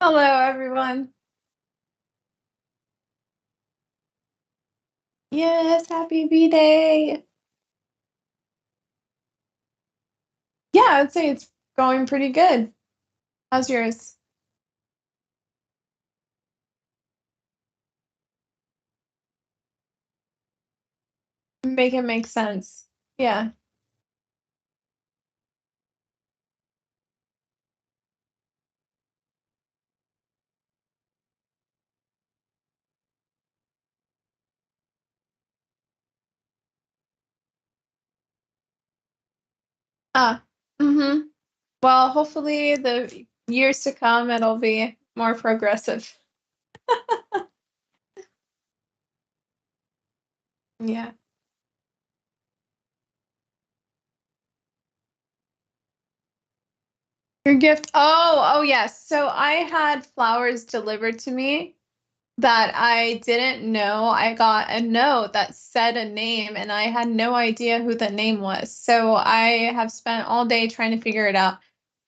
Hello, everyone. Yes, happy B-Day. Yeah, I'd say it's going pretty good. How's yours? Make it make sense. Yeah. Ah, mm-hmm. Well, hopefully the years to come it'll be more progressive. Yeah. Your gift. Oh, yes. So I had flowers delivered to me that I didn't know. I got a note that said a name and I had no idea who the name was. So I have spent all day trying to figure it out.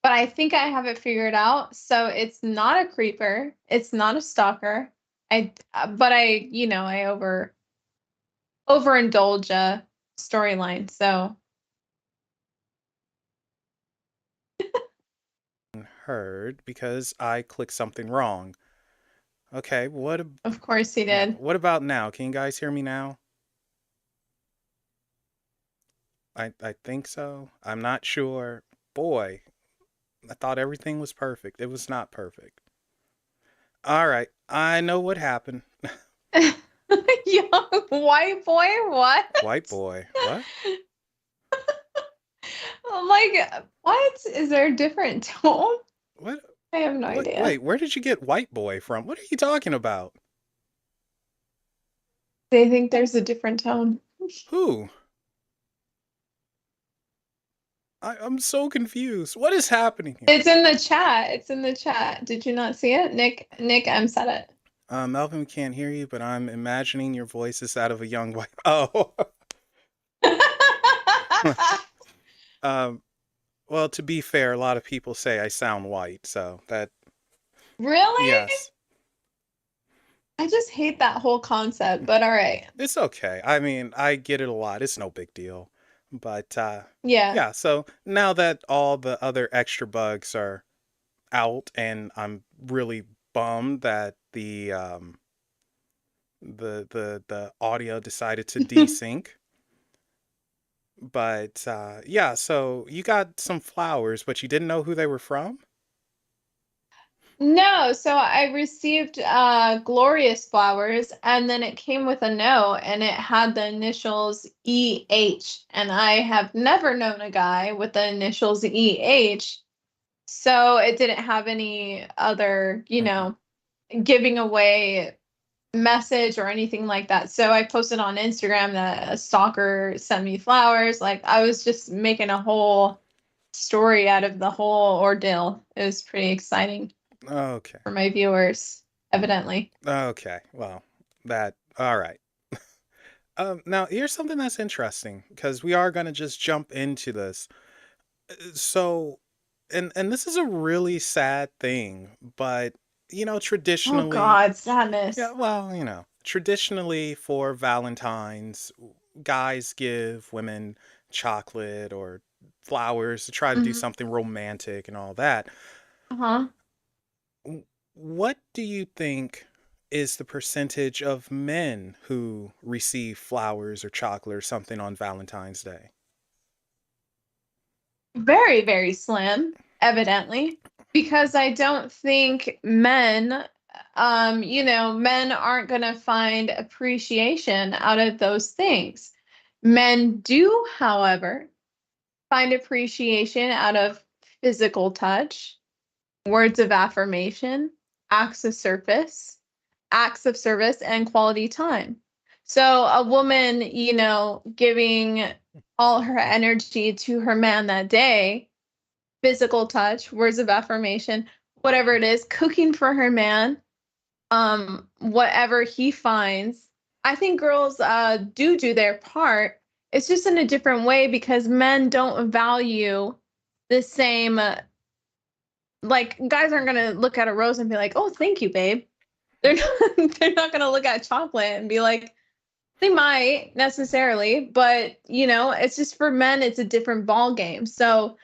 But I think I have it figured out. So it's not a creeper. It's not a stalker. But I overindulge a storyline. So Heard because I clicked something wrong. Okay, of course he yeah, did. what about now? Can you guys hear me now? I think so. I'm not sure. Boy, I thought everything was perfect. It was not perfect. All right, I know what happened. Young white boy, what? White boy. What? Like, what? Is there a different tone? What? I have no idea. Wait, where did you get white boy from? What are you talking about? They think there's a different tone. Who? I'm so confused. What is happening here? It's in the chat. It's in the chat. Did you not see it? Nick M said it. Melvin can't hear you, but I'm imagining your voice is that of a young white. Oh. um, Well, to be fair, a lot of people say I sound white, so that Really? yes, I just hate that whole concept, but all right. it's okay. I mean, I get it a lot. It's no big deal. But Yeah. yeah, so now that all the other extra bugs are out and I'm really bummed that the audio decided to desync. But yeah, so you got some flowers, but you didn't know who they were from? No, so I received glorious flowers and then it came with a note and it had the initials EH and I have never known a guy with the initials EH. So it didn't have any other, Hmm. giving away message or anything like that. So I posted on Instagram that a stalker sent me flowers. Like I was just making a whole story out of the whole ordeal. It was pretty exciting Okay. for my viewers, evidently. Okay. Well, that all right. Now here's something that's interesting because we are going to just jump into this. So, and this is a really sad thing, but Oh traditionally, God, yeah, sadness. well, traditionally for Valentine's, guys give women chocolate or flowers to try to do Hmm. something romantic and all that. Uh-huh. What do you think is the percentage of men who receive flowers or chocolate or something on Valentine's Day? Very, very slim, evidently, because I don't think men aren't going to find appreciation out of those things. Men do, however, find appreciation out of physical touch, words of affirmation, acts of service, acts of service, and quality time. So a woman, giving all her energy to her man that day, physical touch, words of affirmation, whatever it is, cooking for her man, whatever he finds. I think girls do their part. It's just in a different way because men don't value the same like guys aren't gonna look at a rose and be like, "Oh, thank you, babe." They're not, they're not gonna look at chocolate and be like, they might necessarily, but it's just for men, it's a different ball game. So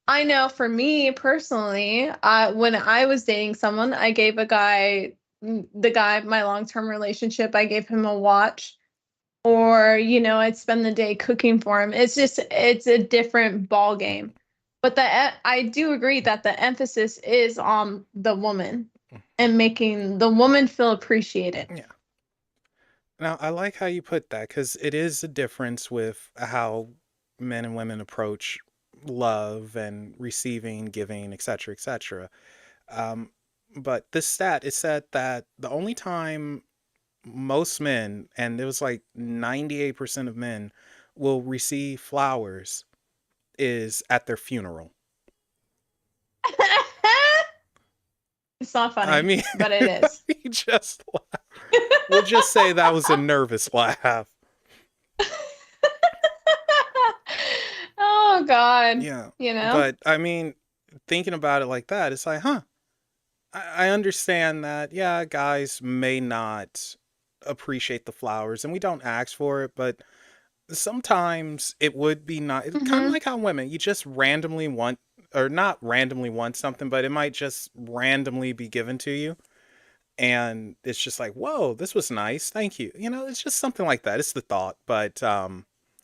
I know for me personally, when I was dating someone, I gave the guy, my long-term relationship, I gave him a watch, or I'd spend the day cooking for him. It's a different ball game. But I do agree that the emphasis is on the woman and making the woman feel appreciated. Yeah. Now, I like how you put that because it is a difference with how men and women approach love and receiving, giving, etc., etc. Um, but this stat, it said that the only time most men, and it was like 98% of men, will receive flowers is at their funeral. It's not I funny, mean, but it is. he just laughed. We'll just say that was a nervous laugh. Oh God. Yeah. You know? But I mean, thinking about it like that, it's like, huh, I understand that, yeah, guys may not appreciate the flowers and we don't ask for it, but sometimes it would be not, it's kind of Mm-hmm. like how women, you just randomly want, or not randomly want something, but it might just randomly be given to you. And it's just like, whoa, this was nice. Thank you. It's just something like that. It's the thought. But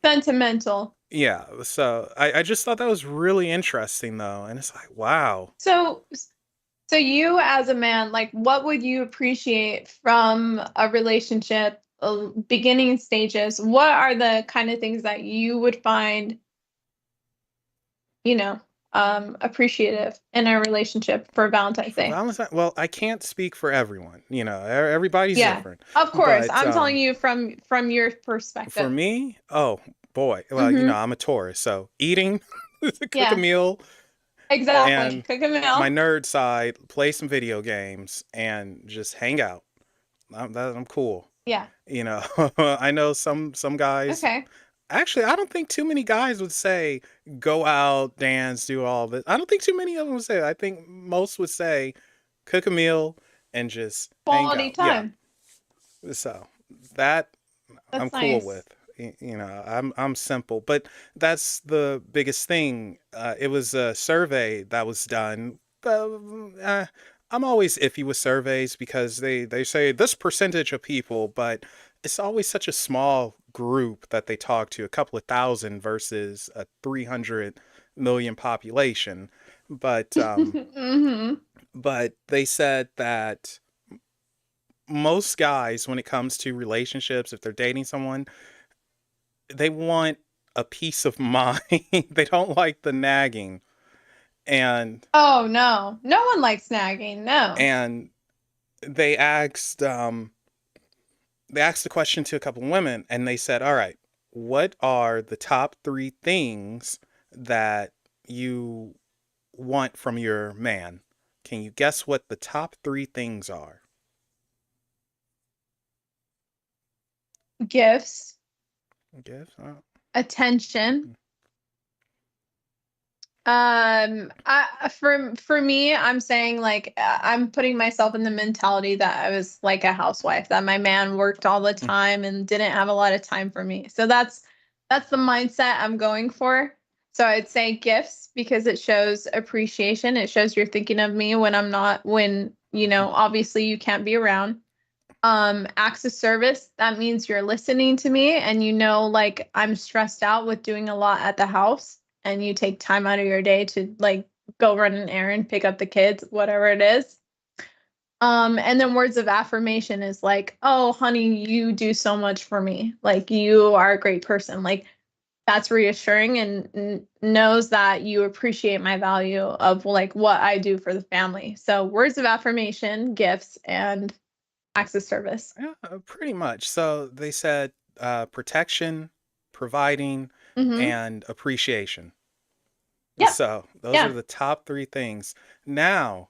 Sentimental. yeah, so I just thought that was really interesting though. And it's like, wow. So so you as a man, like what would you appreciate from a relationship, beginning stages? What are the kind of things that you would find, you know, appreciative in a relationship for Valentine's For Day? Valentine, well, I can't speak for everyone. Everybody's Yeah, different. of course. But I'm telling you from your for perspective. me, oh boy, well, Mm-hmm. I'm a Taurus, so eating, cook a Yeah, meal, exactly. and Cook a my meal. nerd side, play some video games, and just hang out. I'm cool. Yeah. I know some guys. Okay. Actually, I don't think too many guys would say go out, dance, do all this. I don't think too many of them would say that. I think most would say cook a meal and just hang Quality out. Yeah. time. So that I'm That's cool nice. with. I'm simple, but that's the biggest thing. It was a survey that was done. I'm always iffy with surveys because they say this percentage of people, but it's always such a small group that they talk to, a couple of thousand versus a 300 million population. But Mm-hmm. but they said that most guys, when it comes to relationships, if they're dating someone, they want a peace of mind. They don't like the nagging. And Oh no. No one likes nagging. No. and they asked the question to a couple of women and they said, "All right, what are the top 3 things that you want from your man? Can you guess what the top 3 things are?" Gifts, Guess. attention. For me, I'm saying like I'm putting myself in the mentality that I was like a housewife, that my man worked all the time and didn't have a lot of time for me. So that's the mindset I'm going for. So I'd say gifts because it shows appreciation. It shows you're thinking of me when I'm not, when, obviously you can't be around. Acts of service, that means you're listening to me and like I'm stressed out with doing a lot at the house and you take time out of your day to like go run an errand, pick up the kids, whatever it is. And then words of affirmation is like, oh honey, you do so much for me, like you are a great person, like that's reassuring and knows that you appreciate my value of like what I do for the family. So words of affirmation, gifts, and acts of service. Yeah, pretty much. So they said protection, providing, Mm-hmm. and appreciation. Yeah. So those are Yeah. the top 3 things. Now,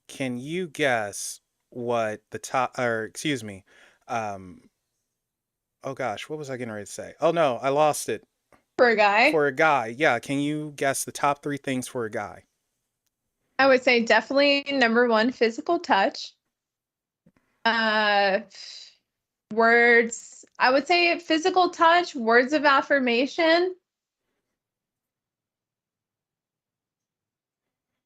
can you guess what the top, or excuse me, um, oh gosh, what was I getting ready to say? Oh no, I lost it. For a guy. For a guy, yeah, can you guess the top 3 things for a guy? I would say definitely number one, physical touch. Uh, Words. I would say physical touch, words of affirmation.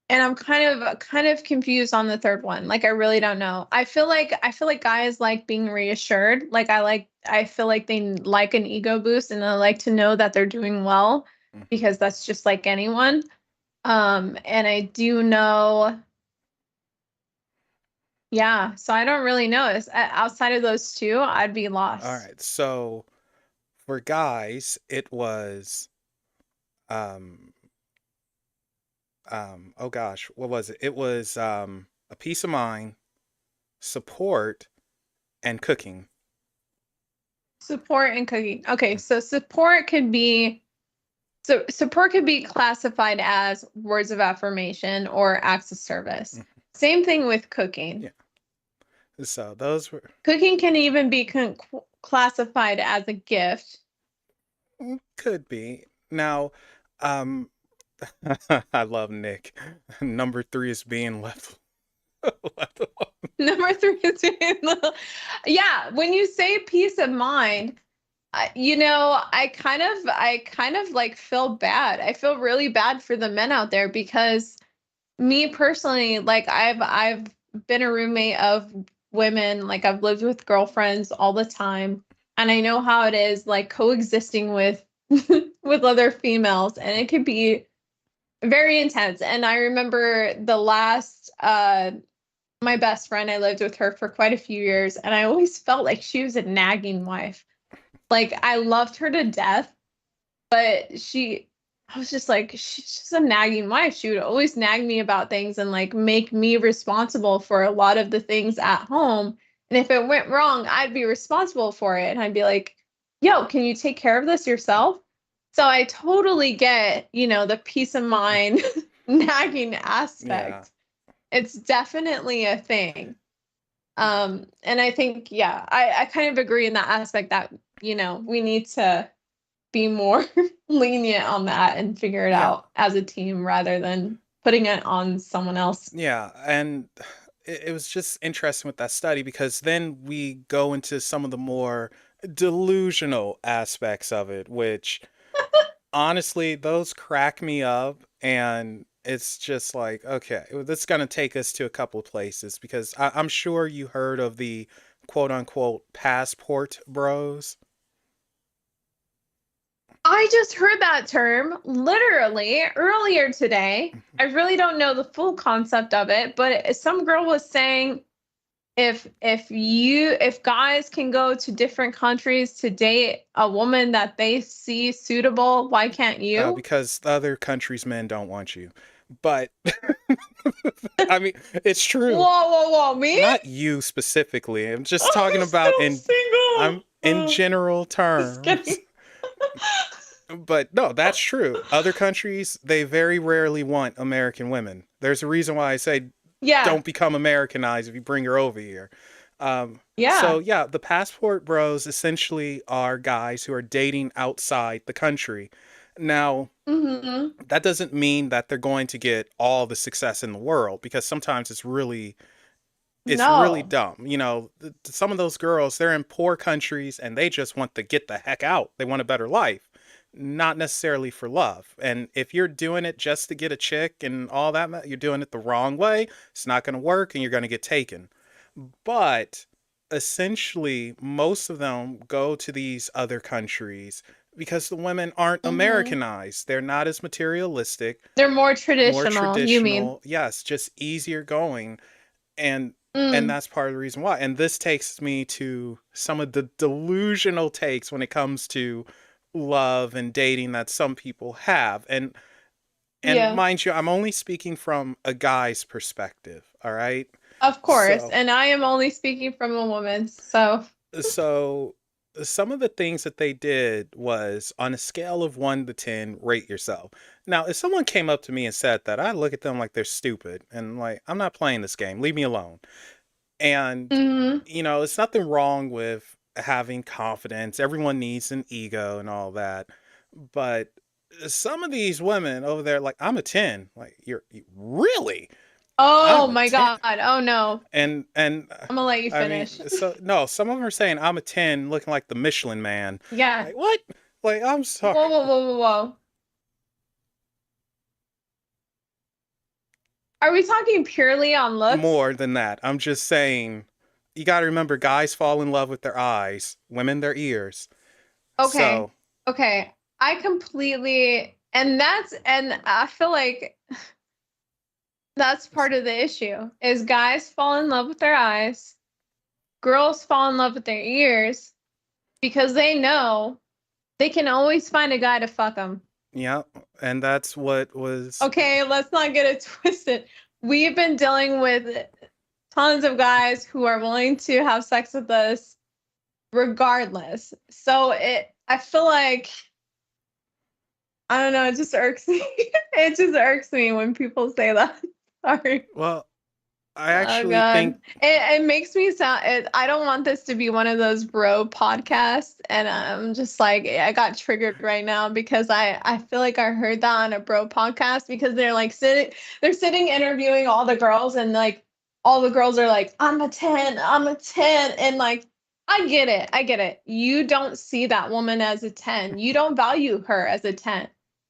And I'm kind of confused on the third one. Like I really don't know. I feel like guys like being reassured. I feel like they like an ego boost and they like to know that they're doing well Mm. because that's just like anyone. And I do know, yeah, so I don't really know. Outside of those two, I'd be All lost. right. So for guys, it was um oh gosh, what was it? It was a peace of mind, support, and cooking. Support and cooking. Okay, Mm. so support could be classified as words of affirmation or acts of service. Mhm. Same thing with cooking. Yeah. So those were Cooking can even be classified as a gift. could be. Now, um I love Nick. Number 3 is being left left alone. Number three is yeah. When you say peace of mind, I kind of like feel bad. I feel really bad for the men out there because me personally, like I've been a roommate of women, like I've lived with girlfriends all the time, and I know how it is like coexisting with with other females, and it could be very intense. And I remember the last my best friend, I lived with her for quite a few years, and I always felt like she was a nagging wife. Like I loved her to death, but I was just like, she's just a nagging wife. She would always nag me about things and like make me responsible for a lot of the things at home. And if it went wrong, I'd be responsible for it. And I'd be like, yo, can you take care of this yourself? So I totally get, the peace of mind nagging Yeah. aspect. It's definitely a thing. And I think, yeah, I kind of agree in that aspect that, we need to be more lenient on that and figure it Yeah. out as a team rather than putting it on someone else. Yeah, and it was just interesting with that study because then we go into some of the more delusional aspects of it, which honestly, those crack me up. And it's just like, okay, well, that's going to take us to a couple of places because I'm sure you heard of the quote unquote passport bros. I just heard that term literally earlier today. I really don't know the full concept of it, but some girl was saying if guys can go to different countries to date a woman that they see suitable, why can't you? Because the other countries' men don't want you. But I mean, it's Whoa, true. whoa, whoa, me? Not you specifically. I'm just talking I'm about still in single. I'm in general Just terms. kidding. But no, that's true. Other countries, they very rarely want American women. There's a reason why I say Yeah, don't become Americanized if you bring her over here. So yeah. yeah, the passport bros essentially are guys who are dating outside the country. Now, Hmm. that doesn't mean that they're going to get all the success in the world because sometimes it's really No, dumb. Some of those girls, they're in poor countries and they just want to get the heck out. They want a better life, not necessarily for love. And if you're doing it just to get a chick and all that, you're doing it the wrong way. It's not going to work and you're going to get taken. But essentially, most of them go to these other countries because the women aren't hmm, Americanized. They're not as materialistic, they're more more traditional, you mean? traditional. Yes, just easier going. And and Mm, that's part of the reason why. And this takes me to some of the delusional takes when it comes to love and dating that some people have. And yeah, mind you, I'm only speaking from a guy's perspective, all right? of course. So And I am only speaking from a woman, so so some of the things that they did was on a scale of 1 to 10, rate yourself. Now, if someone came up to me and said that, I look at them like they're stupid and like, I'm not playing this game. Leave me alone. And, hmm, it's nothing wrong with having confidence. Everyone needs an ego and all that. But some of these women over there, like, I'm a 10. Like, you're really? Oh I'm a my 10. God. Oh no. And I'm gonna let you I finish. mean, so no, some of them are saying I'm a 10 looking like the Michelin man. Yeah. Like, what? Like, I'm sorry. Whoa, whoa, whoa, whoa, whoa. Are we talking purely on looks? More than that. I'm just saying you got to remember guys fall in love with their eyes, women their ears. Okay. So, Okay. I completely, and I feel like that's part of the issue is guys fall in love with their eyes, girls fall in love with their ears because they know they can always find a guy to fuck them. yeah, and that's what was Okay, let's not get it twisted. We've been dealing with tons of guys who are willing to have sex with us regardless. So I feel like, I don't know, it just irks me. It just irks me when people say that. Sorry. well, I Oh actually think God. It makes me sound I don't want this to be one of those bro podcasts. And I'm just like, I got triggered right now because I feel like I heard that on a bro podcast because they're sitting interviewing all the girls and like all the girls are like, I'm a 10, I'm a 10. And like, I get it. I get it. You don't see that woman as a 10. You don't value her as a 10.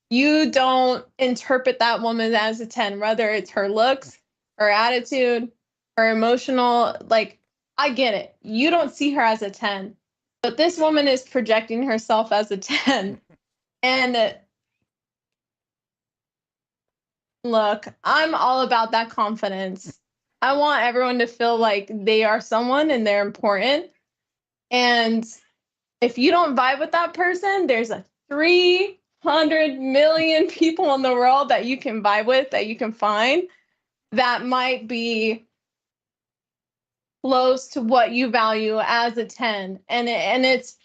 You don't interpret that woman as a 10, whether it's her looks, her attitude, her emotional, like, I get it. You don't see her as a 10, but this woman is projecting herself as a 10. And look, I'm all about that confidence. I want everyone to feel like they are someone and they're important. And if you don't vibe with that person, there's a 300 million people in the world that you can vibe with, that you can find that might be close to what you value as a 10, and it's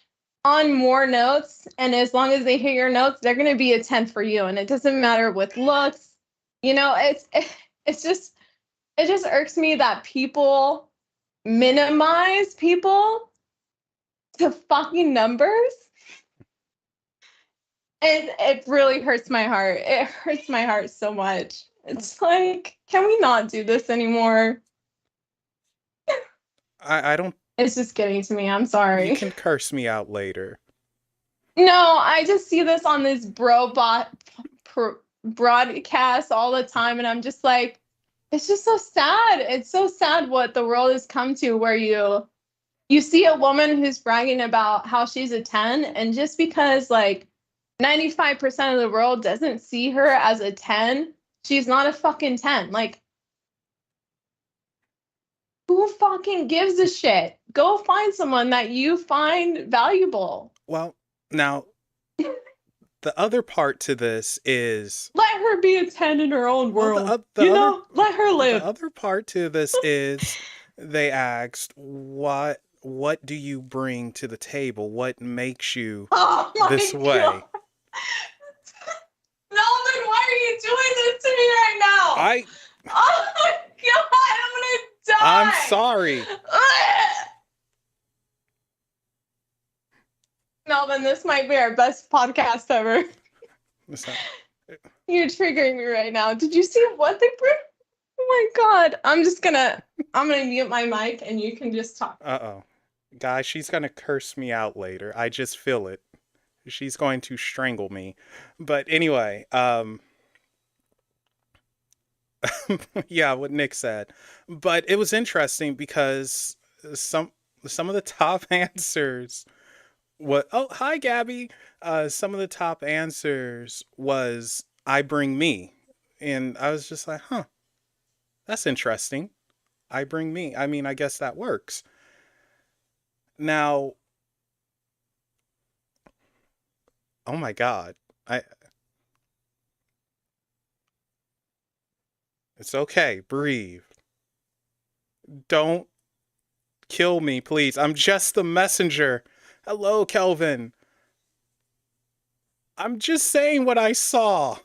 on more notes, and as long as they hear your notes they're going to be a 10 for you, and it doesn't matter with looks. It's just, it just irks me that people minimize people to fucking numbers. It really hurts my heart. It hurts my heart so much. It's like, can we not do this anymore? I don't. It's just getting to me. I'm You sorry. can curse me out later. No, I just see this on this broadcast all the time, and I'm just like, it's just so sad. It's so sad what the world has come to, where you see a woman who's bragging about how she's a 10, and just because like 95% of the world doesn't see her as a 10, she's not a fucking 10. Like, who fucking gives a shit? Go find someone that you find valuable. Well, now the other part to this is Let her be a 10 in her own well, world. the other Let her the live. other part to this is they asked what do you bring to the table? What makes you Oh this my God. way? Melvin, why are you doing this to me right now? I Oh my God, I'm I'm gonna sorry. die. Melvin, this might be our best podcast ever. Listen, You're triggering me right now. Did you see what they bring? Oh my God. I'm gonna mute my mic and you can just talk. uh-oh. Guys, she's gonna curse me out later. I just feel it. She's going to strangle me. But anyway, yeah, what Nick said. But it was interesting because some some of the top answers what oh hi Gabby. Some of the top answers was I bring me. And I was just like, huh, that's interesting. I bring me. I mean, I guess that works. Now, oh my God. I It's okay. Breathe. Don't kill me, please. I'm just the messenger. Hello, Kelvin. I'm just saying what I saw.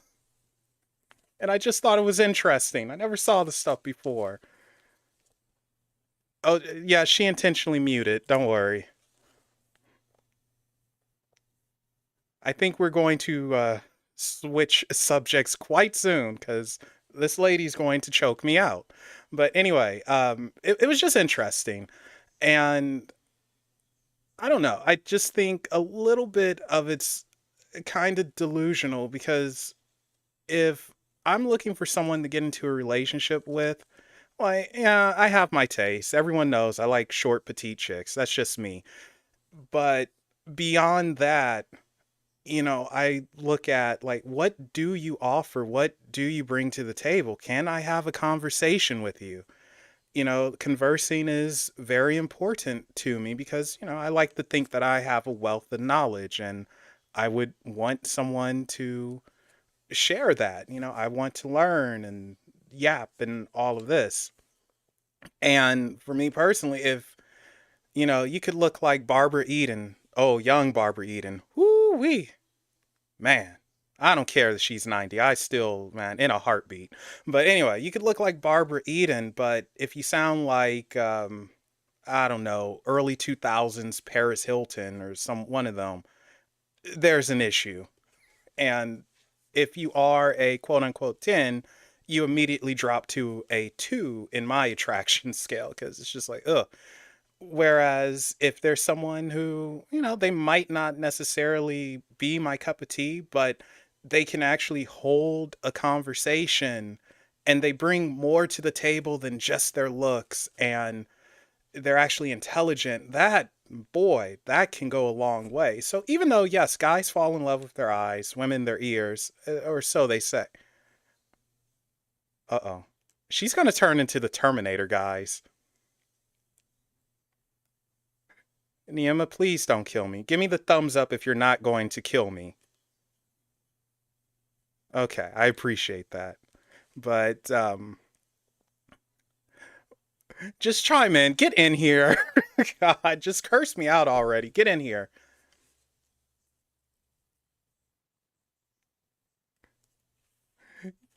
And I just thought it was interesting. I never saw the stuff before. Oh, yeah, she intentionally muted. Don't worry. I think we're going to switch subjects quite soon because this lady's going to choke me out. But anyway, it was just interesting. And I don't know. I just think a little bit of it's kind of delusional because if I'm looking for someone to get into a relationship with, like, yeah, I have my taste. Everyone knows I like short, petite chicks. That's just me. But beyond that, I look at like, what do you offer? What do you bring to the table? Can I have a conversation with you? Conversing is very important to me because, I like to think that I have a wealth of knowledge and I would want someone to share that. I want to learn and yap and all of this. And for me personally, if, you could look like Barbara Eden, oh, young Barbara Eden, whoo wee, man, I don't care that she's 90. I still, man, in a heartbeat. But anyway, you could look like Barbara Eden, but if you sound like, I don't know, early 2000s Paris Hilton or one of them, there's an issue. And if you are a quote unquote 10, you immediately drop to a 2 in my attraction scale because it's just like, ugh. Whereas if there's someone who, they might not necessarily be my cup of tea, but they can actually hold a conversation and they bring more to the table than just their looks and they're actually intelligent, that, boy, that can go a long way. So even though, yes, guys fall in love with their eyes, women their ears, or so they say. Uh-oh. She's going to turn into the Terminator, guys. Neima, please don't kill me. Give me the thumbs up if you're not going to kill me. Okay, I appreciate that. But, just chime in. Get in here. God, just curse me out already. Get in here.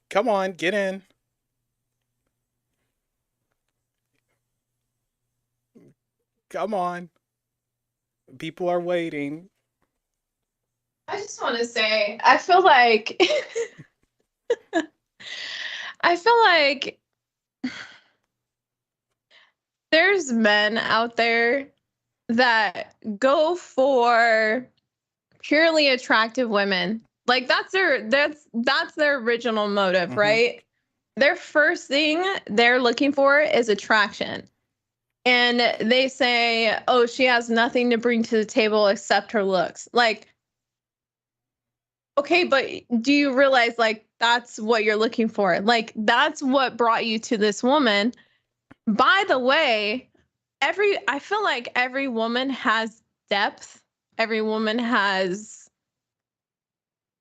Come on, get in. Come on. People are waiting. I just want to say, I feel like I feel like there's men out there that go for purely attractive women. Like that's their original motive, Mm-hmm. right? Their first thing they're looking for is attraction. And they say, "Oh, she has nothing to bring to the table except her looks." Like, okay, but do you realize like that's what you're looking for? Like that's what brought you to this woman. By the way, I feel like every woman has depth. Every woman has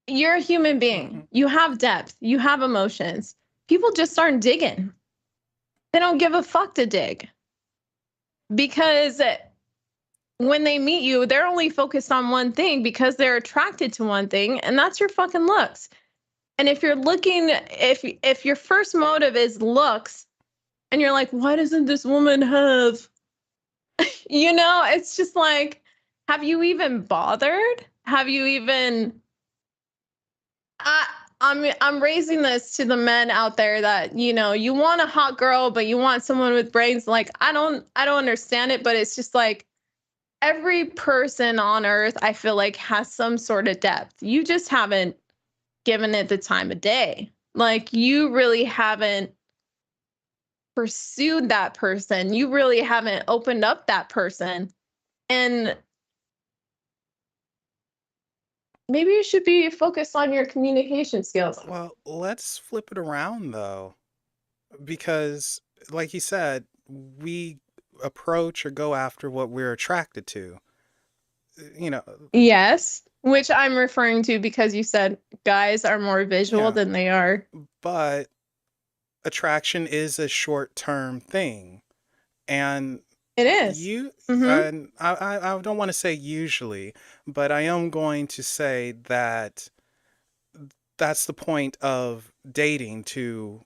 You're a human Mm-hmm. being. You have depth. You have emotions. People just aren't digging. They don't give a fuck to dig because when they meet you, they're only focused on one thing because they're attracted to one thing, and that's your fucking looks. And if your first motive is looks, and you're like, why doesn't this woman have? It's just like, have you even bothered? Have you even? I, I'm raising this to the men out there that you want a hot girl, but you want someone with brains. Like I don't understand it, but it's just like every person on earth, I feel like has some sort of depth. You just haven't given it the time of day. Like you really haven't pursued that person. You really haven't opened up that person. And maybe you should be focused on your communication skills. Well, let's flip it around though, because like you said, we approach or go after what we're attracted to. You know, Yes, which I'm referring to because you said guys are more visual yeah, than they are. but attraction is a short-term thing. And It is. you Mm-hmm. and I don't want to say usually, but I am going to say that that's the point of dating, to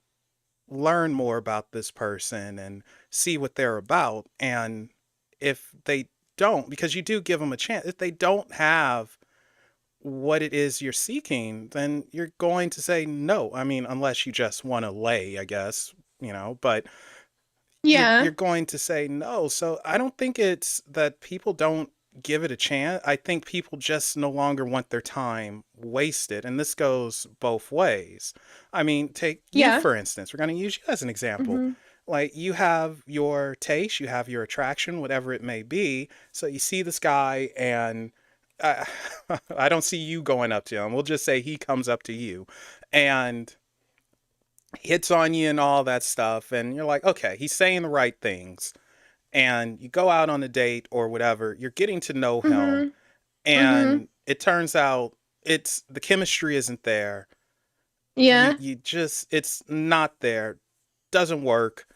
learn more about this person and see what they're about. And if they don't, because you do give them a chance, if they don't have what it is you're seeking, then you're going to say no. I mean, unless you just want to lay, I guess, but you're Yeah. going to say no. So I don't think it's that people don't give it a chance. I think people just no longer want their time wasted. And this goes both ways. I mean, take you, Yeah. for instance. We're going to use you as an example. Mhm. Like, you have your taste, you have your attraction, whatever it may be. So you see this guy, and I, I don't see you going up to him. We'll just say he comes up to you and hits on you and all that stuff. And you're like, okay, he's saying the right things. And you go out on a date or whatever, you're getting to know him. Mhm. Mhm. And it turns out it's the chemistry isn't there. You, Yeah. you just, it's not there, doesn't work.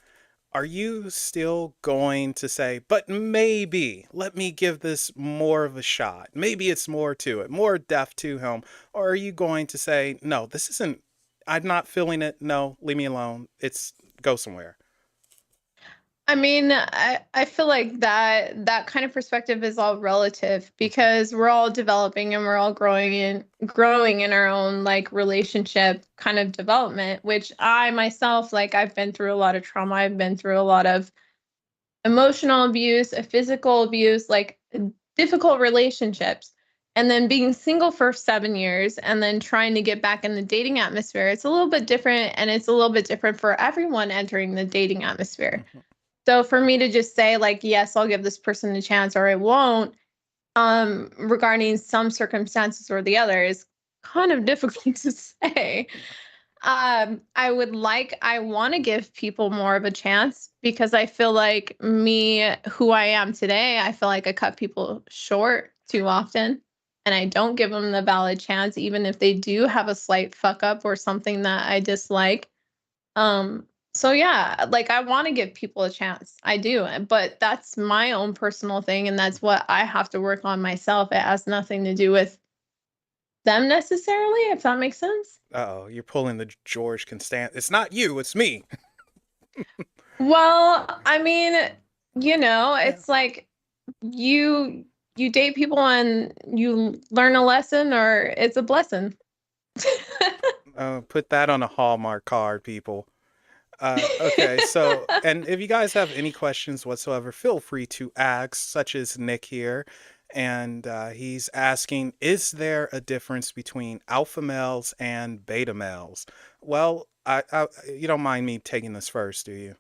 Are you still going to say, but maybe let me give this more of a shot? Maybe it's more to it, more depth to him. Or are you going to say, no, this isn't, I'm not feeling it. No, leave me alone. It's go somewhere. I mean, I feel like that kind of perspective is all relative because we're all developing and we're all growing in our own like relationship kind of development, which I myself, like, I've been through a lot of trauma. I've been through a lot of emotional abuse, physical abuse, like difficult relationships. And then being single for 7 years and then trying to get back in the dating atmosphere, it's a little bit different, and it's a little bit different for everyone entering the dating atmosphere. Mhm. So for me to just say like, yes, I'll give this person a chance or I won't, regarding some circumstances or the other is kind of difficult to say. I want to give people more of a chance because I feel like me, who I am today, I feel like I cut people short too often and I don't give them the valid chance, even if they do have a slight fuck up or something that I dislike. Um, so yeah, like I want to give people a chance. I do, but that's my own personal thing and that's what I have to work on myself. It has nothing to do with them necessarily, if that makes sense. Uh-oh, you're pulling the George Constant. It's not you, it's me. Well, I mean, Yeah. it's like you you date people and you learn a lesson or it's a blessing. Put that on a Hallmark card, people. Okay, so, and if you guys have any questions whatsoever, feel free to ask, such as Nick here. And he's asking, is there a difference between alpha males and beta males? Well, you don't mind me taking this first, do you?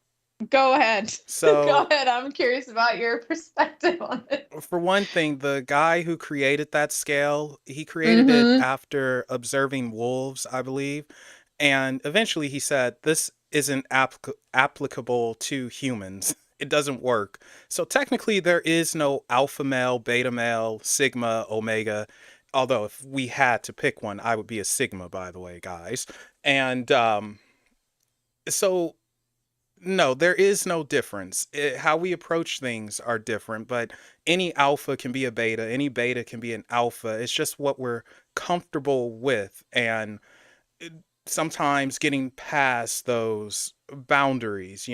Go ahead. Go So, ahead. I'm curious about your perspective on it. for one thing, the guy who created that scale, he created it Mhm. after observing wolves, I believe. And eventually he said, this isn't applicable to humans. It doesn't work. So technically, there is no alpha male, beta male, sigma, omega. Although, if we had to pick one, I would be a sigma, by the way, guys. And so no, there is no difference. How we approach things are different, but any alpha can be a beta, any beta can be an alpha. It's just what we're comfortable with. And it- sometimes getting past those boundaries,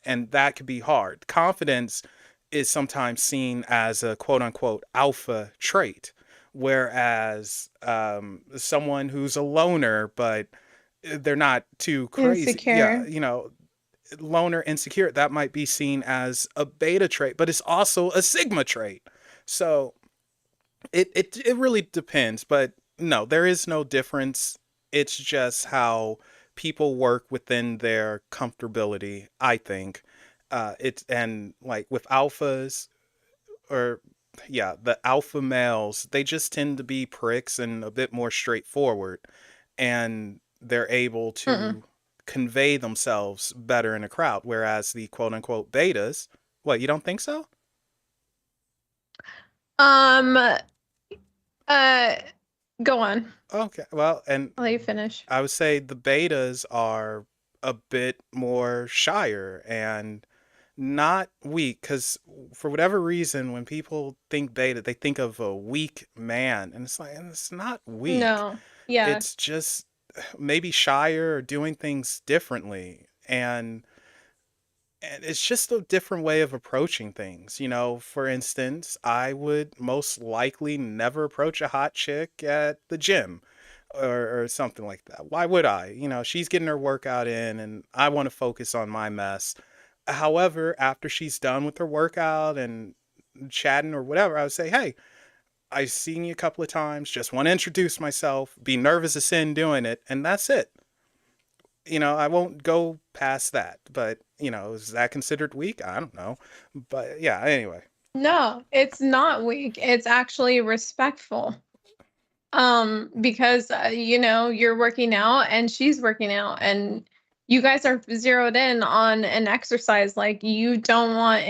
and that could be hard. Confidence is sometimes seen as a quote unquote alpha trait, whereas someone who's a loner, but they're not too crazy. Yeah, Insecure. loner, insecure, that might be seen as a beta trait, but it's also a sigma trait. So it really depends, but no, there is no difference. It's just how people work within their comfortability, I think. It's and like with alphas, or yeah, the alpha males, they just tend to be pricks and a bit more straightforward, and they're able Mm-mm. to convey themselves better in a crowd. Whereas the quote unquote betas, what, you don't think so? Um, uh, Go on. Okay, well, and I'll let you finish. I would say the betas are a bit more shyer and not weak, because for whatever reason, when people think beta, they think of a weak man, and it's like, and it's not weak. No. Yeah. It's just maybe shyer or doing things differently. And And it's just a different way of approaching things. For instance, I would most likely never approach a hot chick at the gym or something like that. Why would I? She's getting her workout in and I want to focus on my mess. However, after she's done with her workout and chatting or whatever, I would say, hey, I've seen you a couple of times, just want to introduce myself, be nervous as sin doing it, and that's it. I won't go past that. But, is that considered weak? I don't know. But yeah, anyway. No, it's not weak. It's actually respectful. Because you're working out and she's working out and you guys are zeroed in on an exercise. Like, you don't want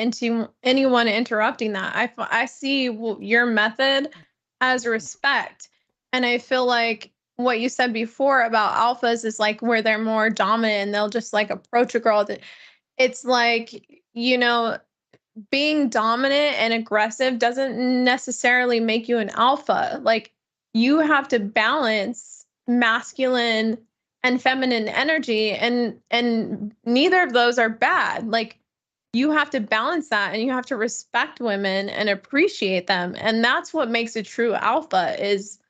anyone interrupting that. I see your method as respect. And I feel like what you said before about alphas is like where they're more dominant and they'll just like approach a girl. It's like, being dominant and aggressive doesn't necessarily make you an alpha. Like, you have to balance masculine and feminine energy, and neither of those are bad. Like, you have to balance that, and you have to respect women and appreciate them. And that's what makes a true alpha, is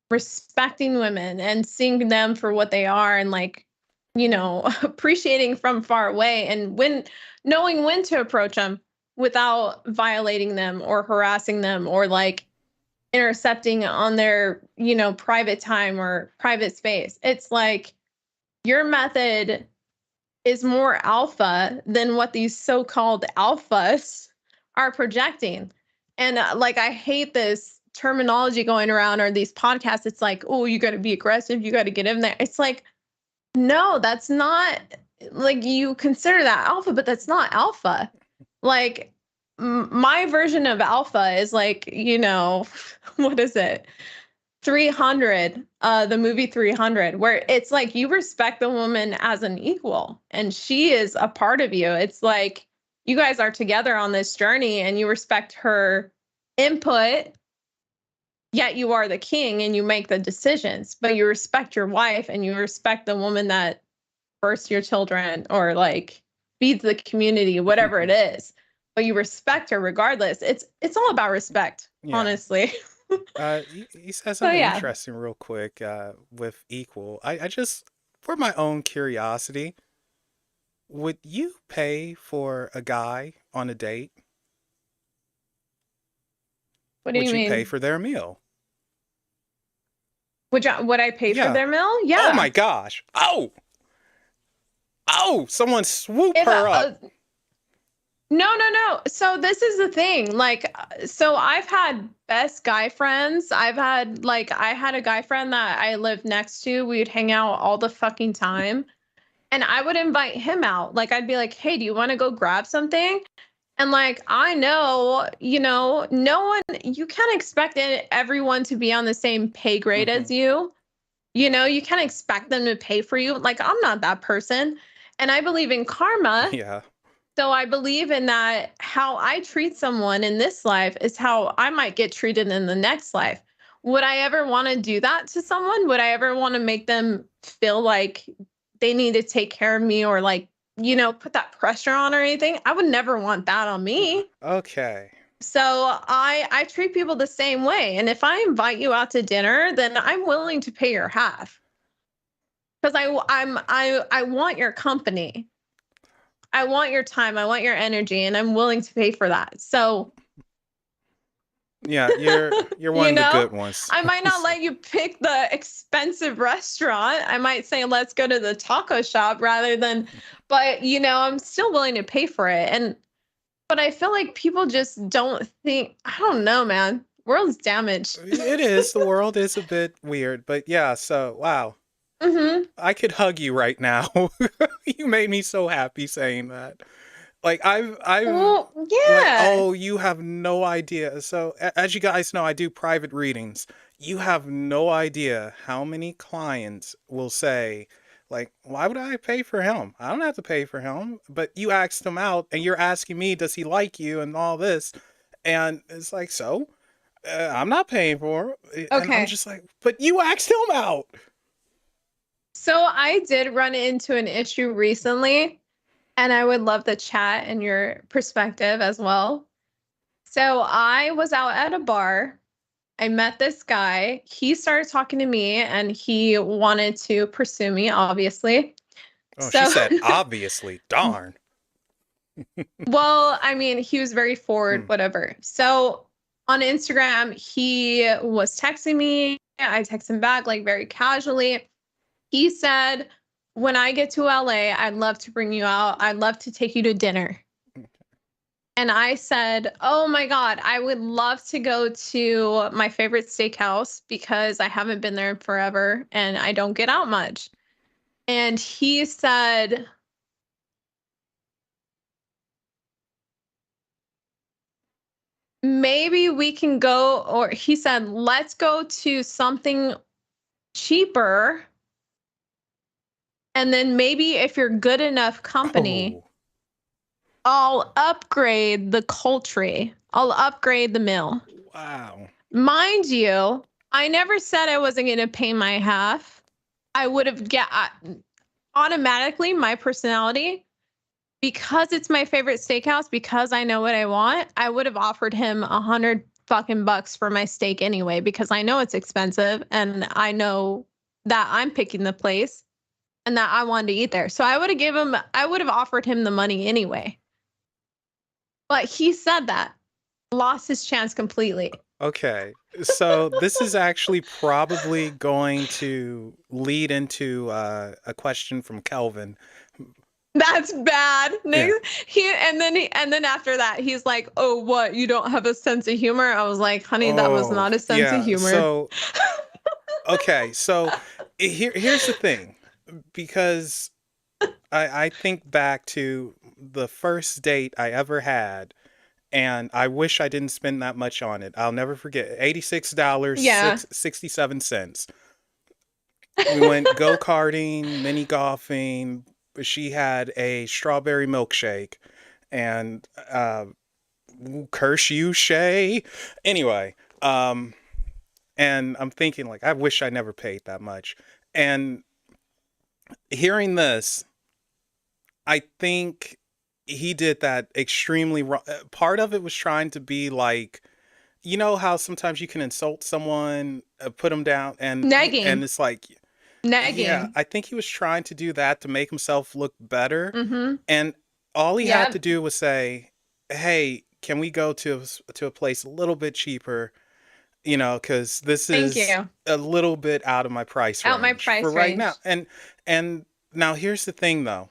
respecting women and seeing them for what they are, and like, appreciating from far away, and knowing when to approach them without violating them or harassing them or like intercepting on their, private time or private space. It's like your method is more alpha than what these so-called alphas are projecting. And like, I hate this terminology going around, or these podcasts. It's like, oh, you got to be aggressive. You got to get in there. It's like, no, that's not, like, you consider that alpha, but that's not alpha. Like, my version of alpha is like, what is it? 300, the movie 300, where it's like you respect the woman as an equal and she is a part of you. It's like you guys are together on this journey and you respect her input, yet you are the king and you make the decisions, but you respect your wife and you respect the woman that births your children or like feeds the community, whatever it is. But you respect her regardless. It's all about respect, Yeah. honestly. You said something yeah. interesting real quick with equal. I just, for my own curiosity, would you pay for a guy on a date? What do Would you you pay mean? for their meal? Would I pay for Yeah. their meal? Oh my Yeah. gosh. Oh! Oh! Someone swoop If her up. no. So this is the thing. Like, so I've had best guy friends. I had a guy friend that I lived next to. We'd hang out all the fucking time. And I would invite him out. Like, I'd be like, hey, do you want to go grab something? And like, I know, no one, you can't expect everyone to be on the same pay grade Mm-hmm. as you. You can't expect them to pay for you. Like, I'm not that person. And I believe in karma. Yeah. So I believe in that how I treat someone in this life is how I might get treated in the next life. Would I ever want to do that to someone? Would I ever want to make them feel like they need to take care of me or like, put that pressure on or anything? I would never want that on me. Okay. So I treat people the same way. And if I invite you out to dinner, then I'm willing to pay your half because I want your company. I want your time, I want your energy, and I'm willing to pay for that. So, Yeah, you're one of the good ones. I might not let you pick the expensive restaurant. I might say, let's go to the taco shop rather than, but I'm still willing to pay for it. But I feel like people just don't think, I don't know, man. World's damaged. It is. The world is a bit weird, but yeah, so wow. Mm-hmm. I could hug you right now. You made me so happy saying that. Like I've Well, like, yeah. oh, you have no idea. So as you guys know, I do private readings. You have no idea how many clients will say, like, why would I pay for him? I don't have to pay for him. But you asked him out and you're asking me, does he like you and all this? And it's like, so I'm not paying for him. And I'm Okay. just like, but you asked him out. So I did run into an issue recently and I would love the chat and your perspective as well. So I was out at a bar. I met this guy. He started talking to me and he wanted to pursue me, obviously. Oh, she So, said, obviously. Darn. well, I mean, he was very Hmm. forward, whatever. So on Instagram, he was texting me. I text him back like very casually. He said, when I get to LA, I'd love to bring you out. I'd love to take you to dinner. And I said, oh my God, I would love to go to my favorite steakhouse because I haven't been there in forever and I don't get out much. And he said, maybe we can go, or he said, let's go to something cheaper. And then maybe if you're good enough company, Oh, I'll upgrade the poultry. I'll upgrade the meal. wow. Mind you, I never said I wasn't going to pay my half. I would have automatically my personality, because it's my favorite steakhouse, because I know what I want, I would have offered him 100 fucking bucks for my steak anyway, because I know it's expensive and I know that I'm picking the place and that I wanted to eat there. So I would have offered him the money anyway. But he said that, lost his chance completely. Okay. So this is actually probably going to lead into a question from Kelvin. That's bad. Yeah. And then after that, he's like, "Oh, what? You don't have a sense of humor?" I was like, "Honey, that was Oh, not a sense of yeah. humor." So, okay. So here's the thing, because I think back to the first date I ever had, and I wish I didn't spend that much on it. I'll never forget. $86, Yeah. 67 cents. We went go-karting, mini golfing. She had a strawberry milkshake, and curse you, Shay. Anyway, and I'm thinking like, I wish I never paid that much. And hearing this, I think he did that extremely wrong. Part of it was trying to be like, you know how sometimes you can insult someone, put them down, and Negging. it's like, yeah, Negging. I think he was trying to do that to make himself look better. Mm-hmm. And all he had to Yep. do was say, "Hey, can we go to a place a little bit cheaper? You know, because this Thank is you. a little bit out of my price Out my range for price right now." range. And now here's the thing, though.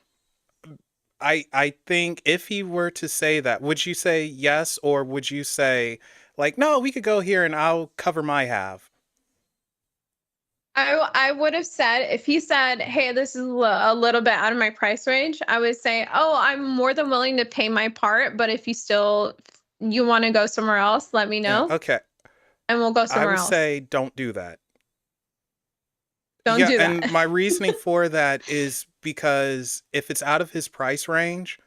I think if he were to say that, would you say yes, or would you say like, no, we could go here and I'll cover my half? I would have said, if he said, "Hey, this is a little bit out of my price range," I would say, "Oh, I'm more than willing to pay my part, but if you want to go somewhere else, let me Yeah, know okay. and we'll go I somewhere would else." say don't do that. Don't Yeah, do and that. my reasoning for that is because if it's out of his price range,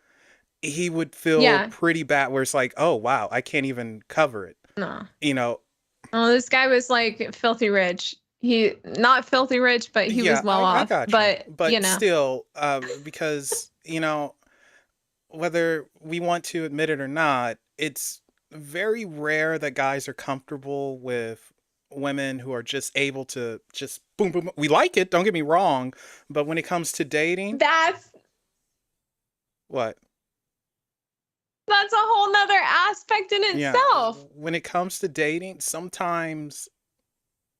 he would feel Yeah. pretty bad where it's like, oh wow, I can't even cover it. No. You know, Well, this guy was like filthy rich. He not filthy rich, but he was yeah, well I off. got you. But But still, because, whether we want to admit it or not, it's very rare that guys are comfortable with women who are just able to just boom, boom. We like it, don't get me wrong, but when it comes to dating, that's what? that's a whole nother aspect in Yeah, itself. when it comes to dating, sometimes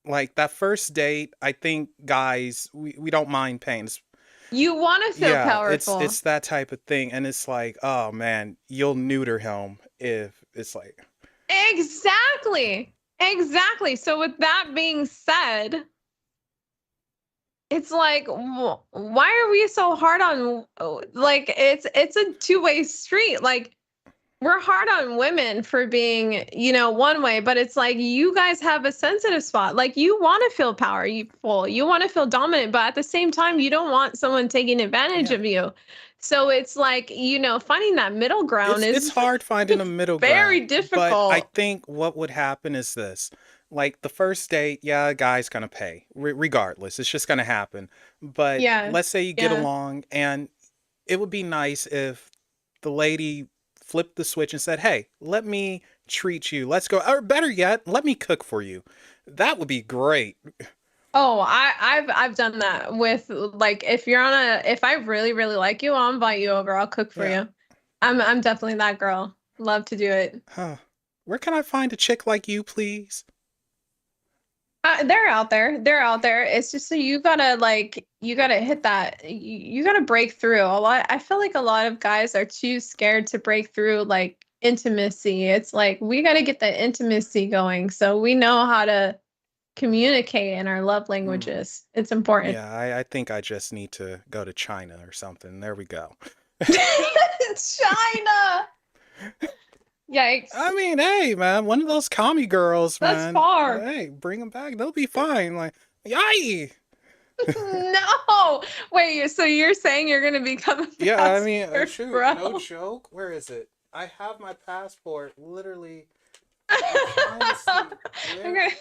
like that first date, I think guys, we don't mind paying. You want to feel Yeah, it's powerful. it's that type of thing, and it's like, oh man, you'll neuter him if it's like, Exactly. Exactly. So with that being said, it's like, why are we so hard on, like, it's a two-way street. Like, we're hard on women for being, one way, but it's like you guys have a sensitive spot. Like, you want to feel powerful, you want to feel dominant, but at the same time, you don't want someone taking advantage yeah, of you. So it's like, finding that middle ground it's is hard finding a middle very ground, but I difficult. think what would happen is this. Like the first date, yeah, a guy's gonna pay regardless. It's just gonna happen. But Yeah. let's say you get Yeah. along and it would be nice if the lady flipped the switch and said, "Hey, let me treat you. Let's go." Or better yet, let me cook for you. That would be great. Oh, I've done that with like if I really really like you, I'll invite you over. I'll cook for Yeah. you. I'm definitely that girl. Love to do it. Huh. Where can I find a chick like you, please? They're out there. They're out there. It's just so you gotta hit that. You gotta break through a lot. I feel like a lot of guys are too scared to break through like intimacy. It's like we gotta get the intimacy going so we know how to communicate in our love Hmm. languages. It's important. Yeah, I think I just need to go to China or something. There we go. China. Yikes. I mean, hey, man, one of those commie girls, That's man. far. Hey, bring them back. They'll be fine. Like, yay! No. Wait, so you're saying you're gonna become a Yeah, I mean, passport, shoot, no bro? joke. Where is it? I have my passport. Literally, I'm trying to see I where. gotta,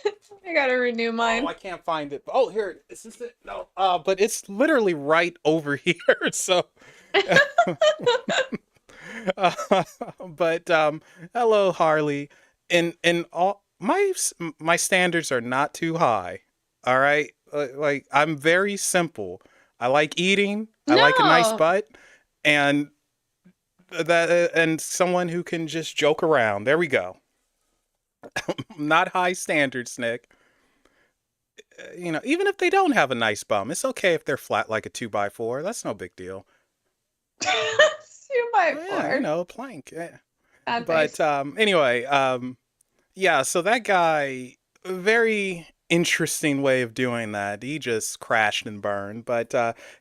I gotta renew Oh, mine. I can't find it. Oh, here. Is this it? No. But it's literally right over here. So, uh, but hello, Harley. And all my standards are not too high. All right, like I'm very simple. I like eating. I like a nice No. butt, and and someone who can just joke around. There we go. Not high standards, Nick. Even if they don't have a nice bum, it's okay if they're flat like a 2x4. That's no big deal. 2 by 4. Yeah, a plank. Yeah. Bad But face. anyway, yeah, so that guy, a very interesting way of doing that. He just crashed and burned. But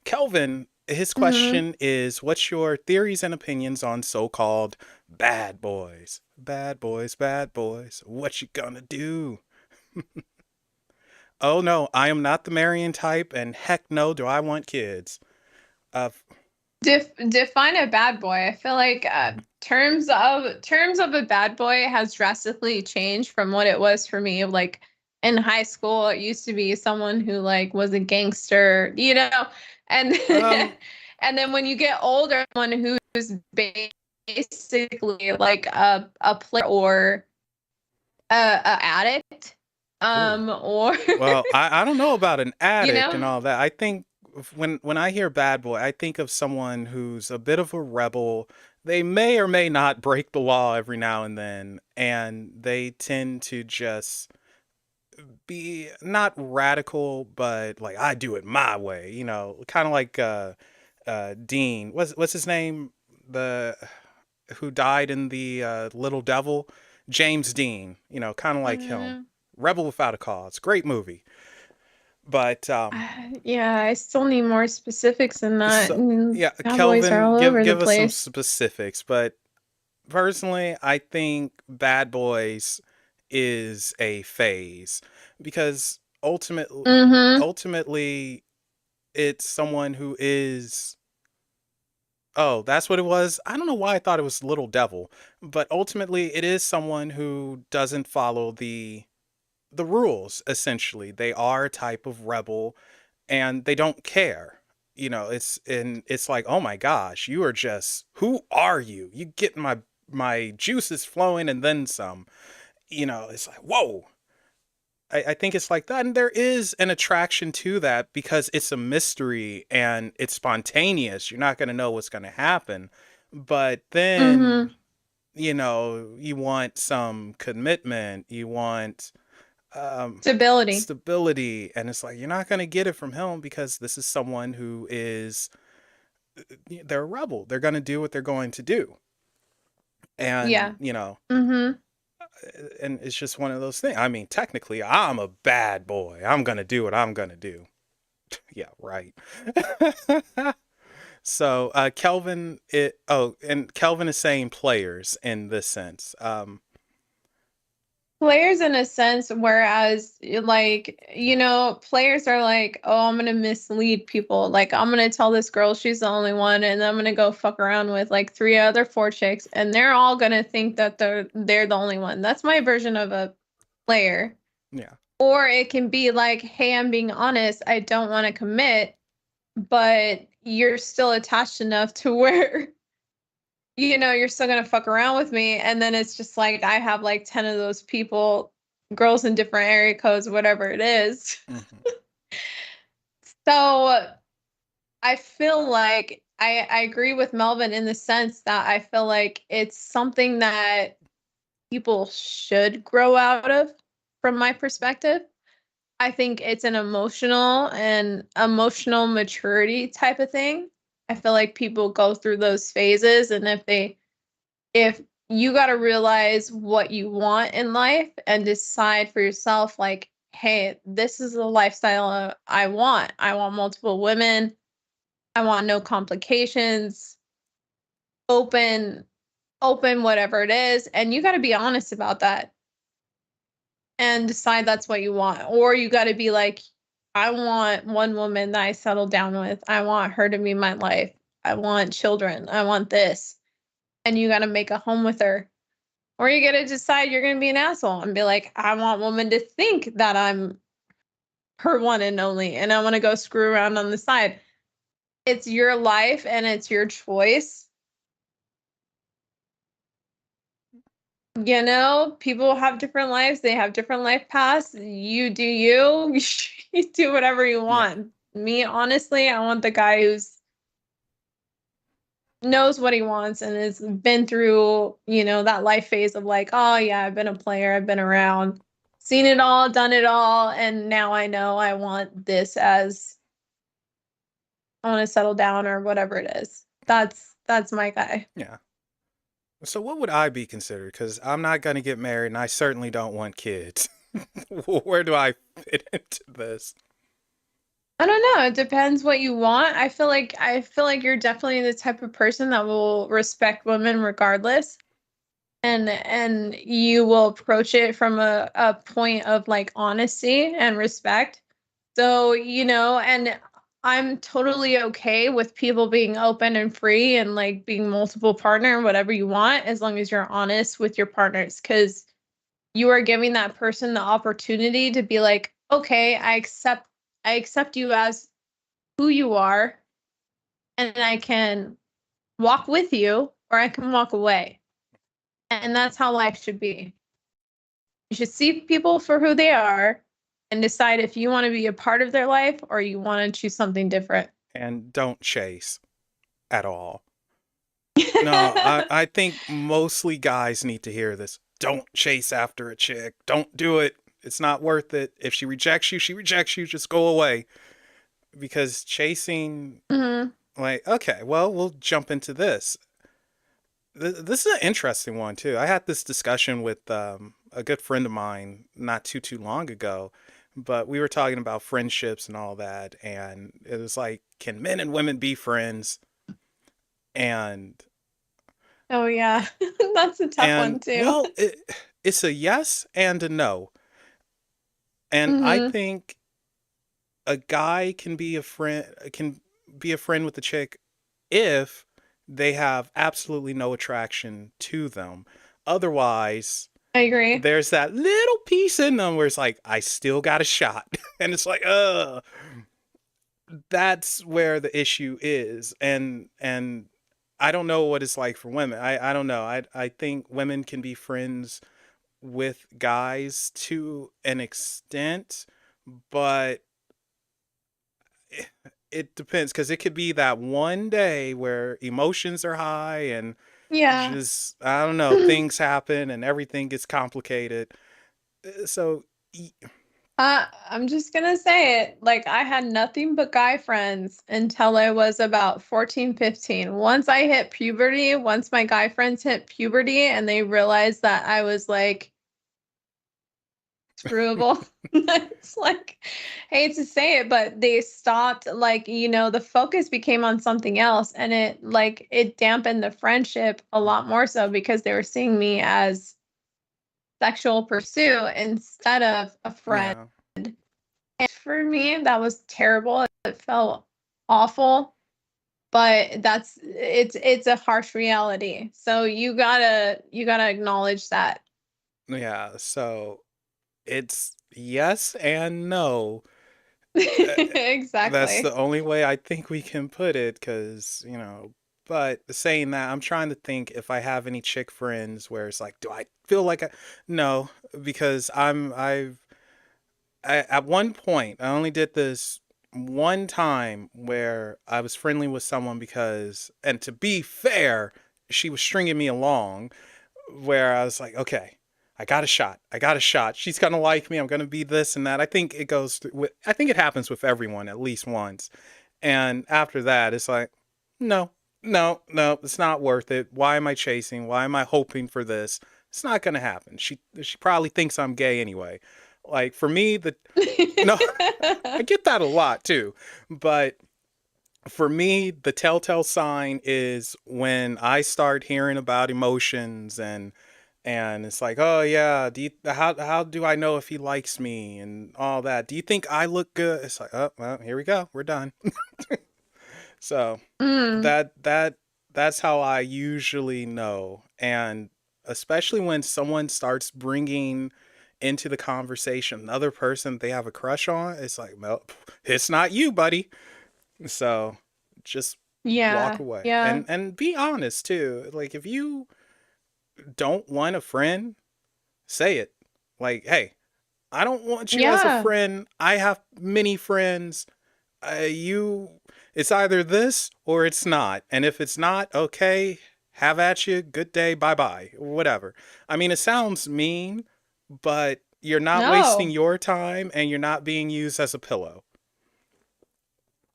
Kelvin, his Hmm. question is, what's your theories and opinions on so-called bad boys? Bad boys, bad boys. What you gonna do? Oh no, I am not the Marion type, and heck no, do I want kids. Uh, Define a bad boy. I feel like terms of a bad boy has drastically changed from what it was for me. Like in high school, it used to be someone who like was a gangster, and um, and then when you get older, someone who's basically like a player or a addict, ooh. or Well, I don't know about an you addict and know. all that. I think when I hear bad boy, I think of someone who's a bit of a rebel. They may or may not break the law every now and then, and they tend to just be not radical, but like I do it my way. Kind of like Dean. What's his name? The Who died in the Little Devil, James Dean. Kind of I like don't him. know. Rebel Without a Cause, great movie. But Yeah, I still need more specifics than that. so Mm, yeah, Cowboys are Kelvin, all give over the give us some place. specifics. But personally, I think Bad Boys is a phase because Mm-hmm. ultimately, it's someone who is. Oh, that's what it was. I don't know why I thought it was Little Devil, but ultimately, it is someone who doesn't follow the rules. Essentially, they are a type of rebel and they don't care. It's like, oh my gosh, you are just, who are you? You get my juices flowing and then some. It's like, whoa. I think it's like that, and there is an attraction to that because it's a mystery and it's spontaneous. You're not going to know what's going to happen, but then Mm-hmm. you want some commitment. You want um, Stability. stability, and it's like you're not going to get it from him because this is someone who is they're a rebel. They're going to do what they're going to do, and Yeah. Mm-hmm. and it's just one of those things. I mean, technically, I'm a bad boy. I'm going to do what I'm going to do. Yeah, right. So Kelvin, and Kelvin is saying players in this sense. Players in a sense, whereas players are like, oh, I'm gonna mislead people. Like I'm gonna tell this girl she's the only one, and I'm gonna go fuck around with like three other four chicks, and they're all gonna think that they're the only one. That's my version of a player. Yeah. Or it can be like, hey, I'm being honest, I don't want to commit, but you're still attached enough to where you're still gonna fuck around with me. And then it's just like I have like 10 of those people, girls in different area codes, whatever it is. Mhm. So I feel like I agree with Melvin in the sense that I feel like it's something that people should grow out of from my perspective. I think it's an emotional maturity type of thing. I feel like people go through those phases, and if you got to realize what you want in life and decide for yourself, like, hey, this is the lifestyle I want. I want multiple women. I want no complications, open, whatever it is. And you got to be honest about that and decide that's what you want. Or you got to be like, I want one woman that I settle down with. I want her to be my life. I want children. I want this. And you got to make a home with her. Or you got to decide you're going to be an asshole and be like, I want women to think that I'm her one and only, and I want to go screw around on the side. It's your life and it's your choice. People have different lives. They have different life paths. You do you. You do whatever you Yeah. want. Me, honestly, I want the guy who's knows what he wants and has been through, that life phase of like, oh yeah, I've been a player, I've been around, seen it all, done it all, and now I know I want this as I want to settle down or whatever it is. That's my guy. Yeah. So what would I be considered? Because I'm not going to get married and I certainly don't want kids. Where do I fit into this? I don't know. It depends what you want. I feel like you're definitely the type of person that will respect women regardless. And you will approach it from a point of like honesty and respect. So, and I'm totally okay with people being open and free and like being multiple partner and whatever you want, as long as you're honest with your partners, because you are giving that person the opportunity to be like, okay, I accept you as who you are, and I can walk with you or I can walk away. And that's how life should be. You should see people for who they are and decide if you want to be a part of their life or you want to choose something different. And don't chase at all. No, I think mostly guys need to hear this. Don't chase after a chick. Don't do it. It's not worth it. If she rejects you, she rejects you. Just go away. Because chasing, Mhm. like, okay, well, we'll jump into this. This is an interesting one, too. I had this discussion with a good friend of mine not too long ago, but we were talking about friendships and all that. And it was like, can men and women be friends? And Oh yeah. That's a tough one too. well, it's a yes and a no. And I Mhm. think a guy can be a friend with a chick if they have absolutely no attraction to them. Otherwise, I agree. there's that little piece in them where it's like, I still got a shot. And it's like, that's where the issue is. And I don't know what it's like for women. I don't know. I think women can be friends with guys to an extent, but it depends because it could be that one day where emotions are high and Yeah. just I don't know, things happen and everything gets complicated. So I'm just gonna say it. Like, I had nothing but guy friends until I was about 14, 15. Once I hit puberty, once my guy friends hit puberty and they realized that I was like screwable. It's like, I hate to say it, but they stopped, like, the focus became on something else, and it dampened the friendship a lot more so because they were seeing me as sexual pursuit instead of a friend. yeah, And for me, that was terrible. It felt awful, but it's a harsh reality. So you gotta acknowledge that. yeah. So it's yes and no. That's the Exactly. only way I think we can put it, because, but saying that, I'm trying to think if I have any chick friends where it's like, do I feel like no, because at one point, I only did this one time where I was friendly with someone because, and to be fair, she was stringing me along, where I was like, okay, I got a shot. I got a shot. She's gonna like me. I'm gonna be this and that. I think it goes I think it happens with everyone at least once. And after that, it's like, no, no, no, it's not worth it. Why am I chasing? Why am I hoping for this? It's not gonna happen. She probably thinks I'm gay anyway. Like for me, the no, I get that a lot too, but for me, the telltale sign is when I start hearing about emotions, and it's like, oh yeah, how do I know if he likes me and all that? Do you think I look good? It's like, oh well, here we go, we're done. So Mm, that's how I usually know, and especially when someone starts bringing into the conversation another person they have a crush on, it's like, well, it's not you, buddy. So just walk yeah, away, yeah, and be honest too. Like if you don't want a friend, say it. Like, hey, I don't want you as a yeah. friend. I have many friends. You, it's either this or it's not. And if it's not, okay, have at you. Good day. Bye bye. Whatever. I mean, it sounds mean, but you're not wasting No. your time and you're not being used as a pillow.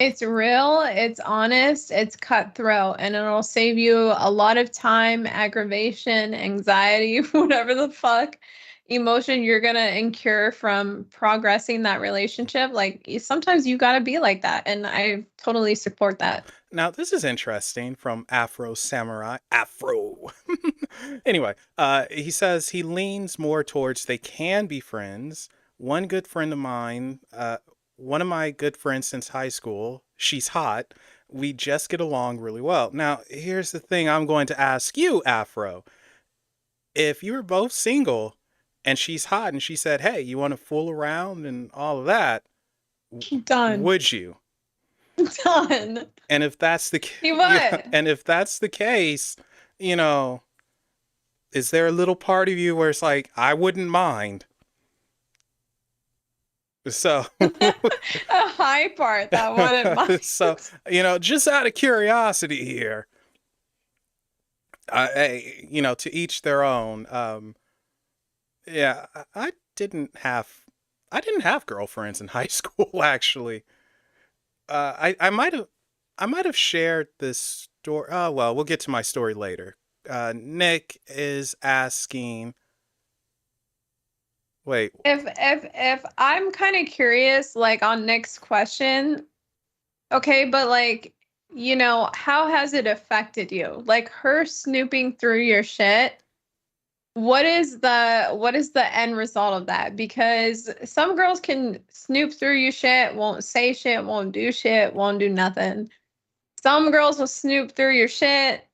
It's real, it's honest, it's cutthroat, and it'll save you a lot of time, aggravation, anxiety, whatever the fuck emotion you're gonna incur from progressing that relationship. Like sometimes you gotta be like that, and I totally support that. Now, this is interesting from Afro Samurai. Afro. Anyway, he says he leans more towards they can be friends. One good friend of mine, one of my good friends since high school, she's hot. We just get along really well. Now, here's the thing I'm going to ask you, Afro. If you were both single and she's hot and she said, hey, you want to fool around and all of that, Done. would you? Done. And if that's the You yeah, what? and if that's the case, you know, is there a little part of you where it's like, I wouldn't mind? So, A high part that wouldn't mind. so just out of curiosity here, to each their own. Yeah, I didn't have girlfriends in high school actually. I might have shared this story. Oh well, we'll get to my story later. Nick is asking. Wait, If I'm kind of curious, like on next question, okay, but like, how has it affected you? Like her snooping through your shit. What is the end result of that? Because some girls can snoop through your shit, won't say shit, won't do nothing. Some girls will snoop through your shit,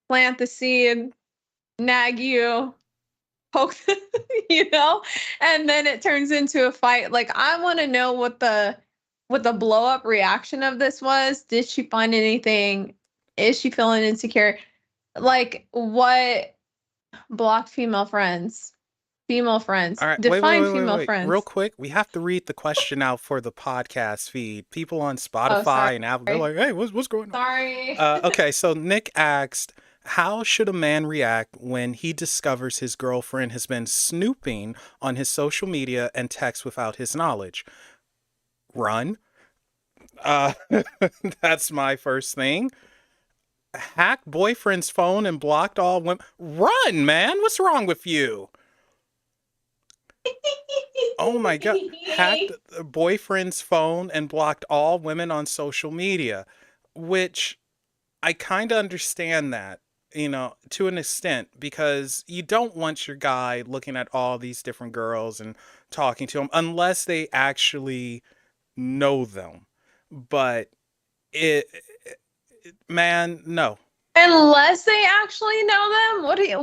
plant the seed, nag you, poke, you know, and then it turns into a fight. Like I want to know what the blow up reaction of this was. Did she find anything? Is she feeling insecure? Like what blocked female friends, all right, define wait, female wait. Real friends. quick, we have to read the question out for the podcast feed. People on Oh, sorry. Spotify and Apple, they're like, "Hey, what's going on?" Sorry. Okay, so Nick asked, "How should a man react when he discovers his girlfriend has been snooping on his social media and texts without his knowledge?" Run. Uh, that's my first thing. Hacked boyfriend's phone and blocked all women. Run, man. What's wrong with you? Oh my god. Hacked a boyfriend's phone and blocked all women on social media, which I kind of understand that, to an extent, because you don't want your guy looking at all these different girls and talking to them unless they actually know them. But it man, no. Unless they actually know them? What do you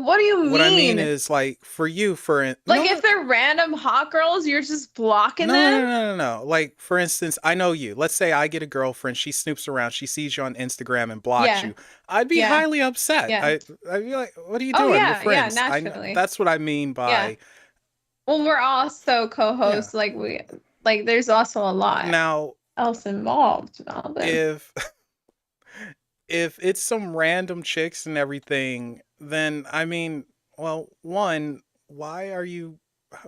What I mean mean? is, like, for you, Like no, if no, they're random hot girls, you're just blocking no, no, them? no, no, no, no. Like, for instance, I know you. Let's say I get a girlfriend, she snoops around, she sees you on Instagram and blocks Yeah. you. I'd be Yeah. highly upset. Yeah. I'd be like, "What are you Oh doing? We're yeah, yeah, friends." I know naturally. that's what I mean Yeah. by Well, we're also yeah. co-hosts, like there's also a lot Now, else involved, Melvin. if if it's some random chicks and everything, then I mean, well, one, why are you?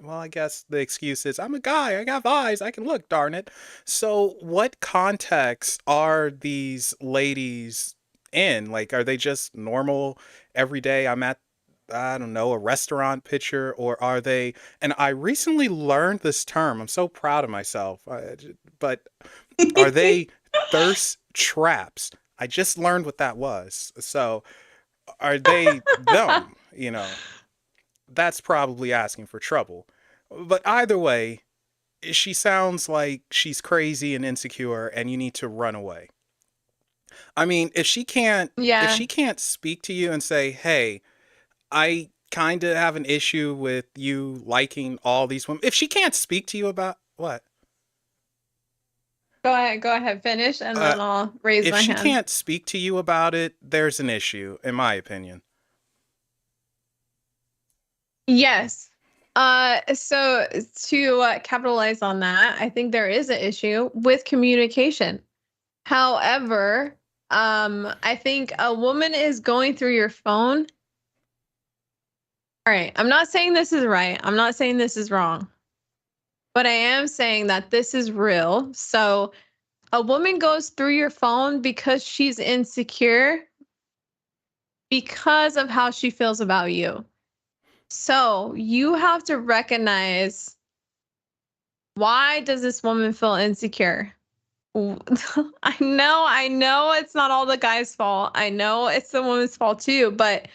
Well, I guess the excuse is I'm a guy, I got eyes, I can look, darn it. So, what context are these ladies in? Like, are they just normal every day? I'm at, I don't know, a restaurant picture, or are they? And I recently learned this term. I'm so proud of myself. But are they thirst traps? I just learned what that was. So are they them? That's probably asking for trouble. But either way, she sounds like she's crazy and insecure and you need to run away. I mean, if Yeah. she can't speak to you and say, "Hey, I kind of have an issue with you liking all these women." If she can't speak to you about what? Go ahead, finish, and Uh then I'll raise if my she hand. can't speak to you about it, there's an issue in my opinion. Yes. So to capitalize on that, I think there is an issue with communication. However, I think a woman is going through your phone. All right, I'm not saying this is right. I'm not saying this is wrong, but I am saying that this is real. So a woman goes through your phone because she's insecure because of how she feels about you. So you have to recognize, why does this woman feel insecure? I know it's not all the guy's fault. I know it's the woman's fault too, but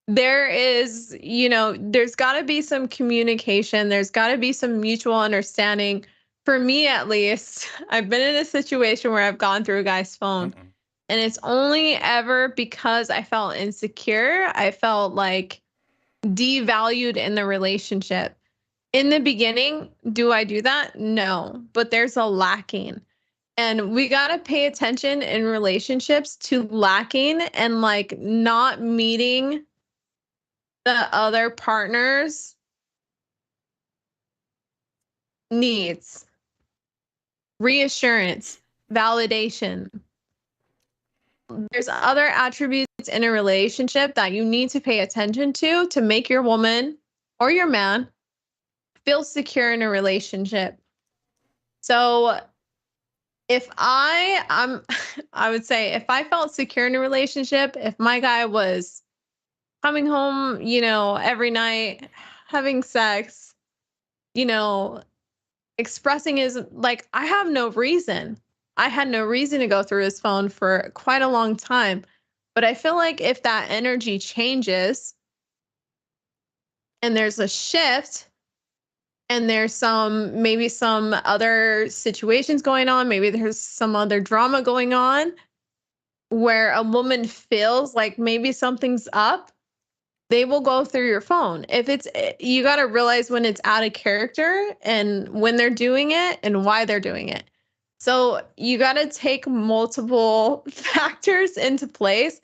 there is, there's got to be some communication. There's got to be some mutual understanding. For me, at least, I've been in a situation where I've gone through a guy's phone, Mm-mm. and it's only ever because I felt insecure. I felt like devalued in the relationship. In the beginning, do I do that? No, but there's a lacking. And we got to pay attention in relationships to lacking and like not meeting the other partner's needs, reassurance, validation. There's other attributes in a relationship that you need to pay attention to make your woman or your man feel secure in a relationship. So if I would say if I felt secure in a relationship, if my guy was coming home, every night, having sex, you know, expressing his, like, I have no reason. I had no reason to go through his phone for quite a long time. But I feel like if that energy changes and there's a shift and there's maybe some other situations going on, maybe there's some other drama going on where a woman feels like maybe something's up, they will go through your phone. If it's, you got to realize when it's out of character and when they're doing it and why they're doing it. So you got to take multiple factors into place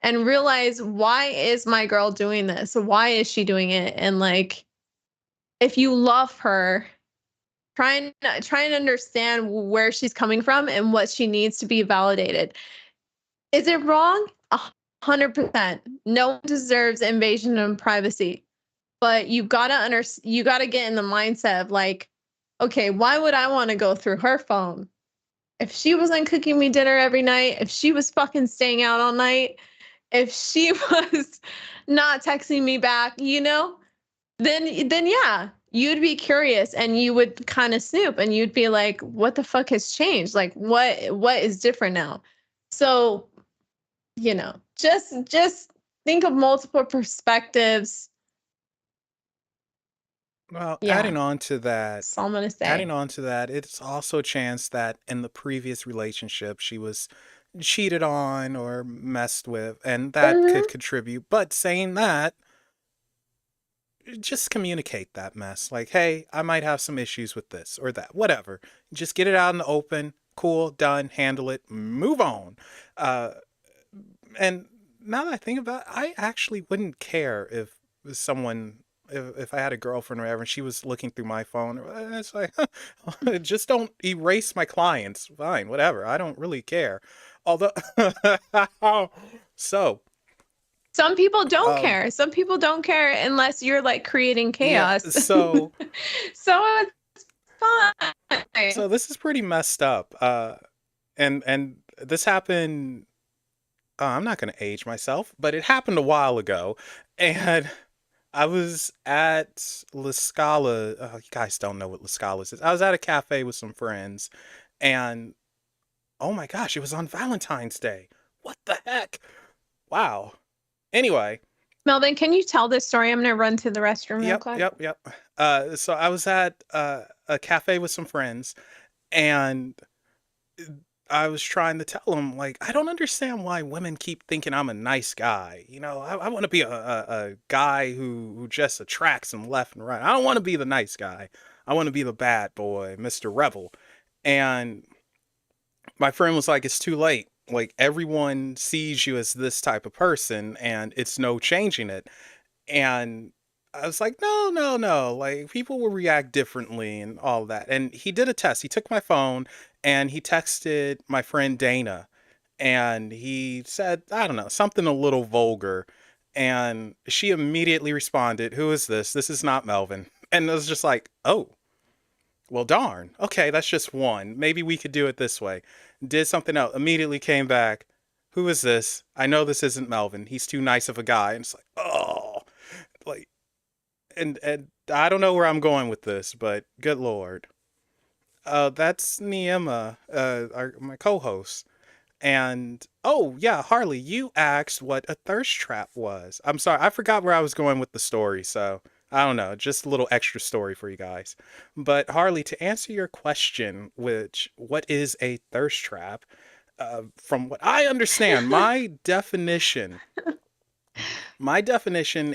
and realize, why is my girl doing this? Why is she doing it? And like, if you love her, try and understand where she's coming from and what she needs to be validated. Is it wrong? 100%. No one deserves invasion of privacy. But you gotta get in the mindset of like, okay, why would I want to go through her phone? If she wasn't cooking me dinner every night, if she was fucking staying out all night, if she was not texting me back, then yeah, you'd be curious and you would kind of snoop and you'd be like, what the fuck has changed? Like what is different now? So, just think of multiple perspectives. Well, Yeah, that's all I'm gonna adding say. on to that, it's also a chance that in the previous relationship she was cheated on or messed with, and that could contribute. But saying that, just communicate that mess. Like, hey, I might have some issues with this or that, whatever. Just get it out in the open. Cool, done, handle it, move on. Uh, and now that I think about it, I actually wouldn't care if someone, if I had a girlfriend or whatever, and she was looking through my phone. It's like, just don't erase my clients. Fine, whatever. I don't really care. Although, so, Some people don't um, care. Some people don't care unless you're like creating yeah, chaos. so, So it's fine. so this is pretty messed up. And this happened. I'm not going to age myself, but it happened a while ago, and I was at La Scala. You guys don't know what La Scala is. I was at a cafe with some friends, and oh my gosh, it was on Valentine's Day. What the heck? Wow. Anyway, Melvin, can you tell this story? I'm gonna run to the restroom real yep, quick. yep, yep. So I was at a cafe with some friends, and I was trying to tell them, like, I don't understand why women keep thinking I'm a nice guy. You know, I want to be a guy who just attracts them left and right. I don't want to be the nice guy. I want to be the bad boy, Mr. Rebel. And my friend was like, it's too late. Like, everyone sees you as this type of person, and it's no changing it. And I was like, no, no, no. Like, people will react differently and all that. And he did a test. He took my phone and he texted my friend Dana. And he said, I don't know, something a little vulgar. And she immediately responded, who is this? This is not Melvin. And it was just like, oh, well, darn. Okay, that's just one. Maybe we could do it this way. Did something else. Immediately came back. Who is this? I know this isn't Melvin. He's too nice of a guy. And it's like, oh, like, and I don't know where I'm going with this, but good lord. That's Neima, my co-host. And oh yeah, Harley, you asked what a thirst trap was. I'm sorry, I forgot where I was going with the story, so I don't know, just a little extra story for you guys. But Harley, to answer your question, which what is a thirst trap? From what I understand, my definition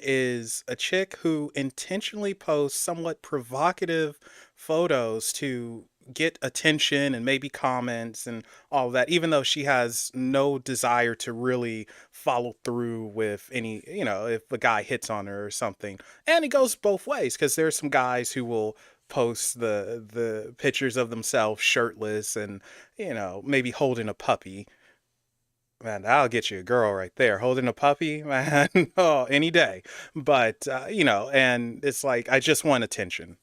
is a chick who intentionally posts somewhat provocative photos to get attention and maybe comments and all that, even though she has no desire to really follow through with any, if a guy hits on her or something. And it goes both ways because there's some guys who will post the pictures of themselves shirtless and, maybe holding a puppy. Man, that'll get you a girl right there. Holding a puppy, man, oh, any day. But, and it's like, I just want attention.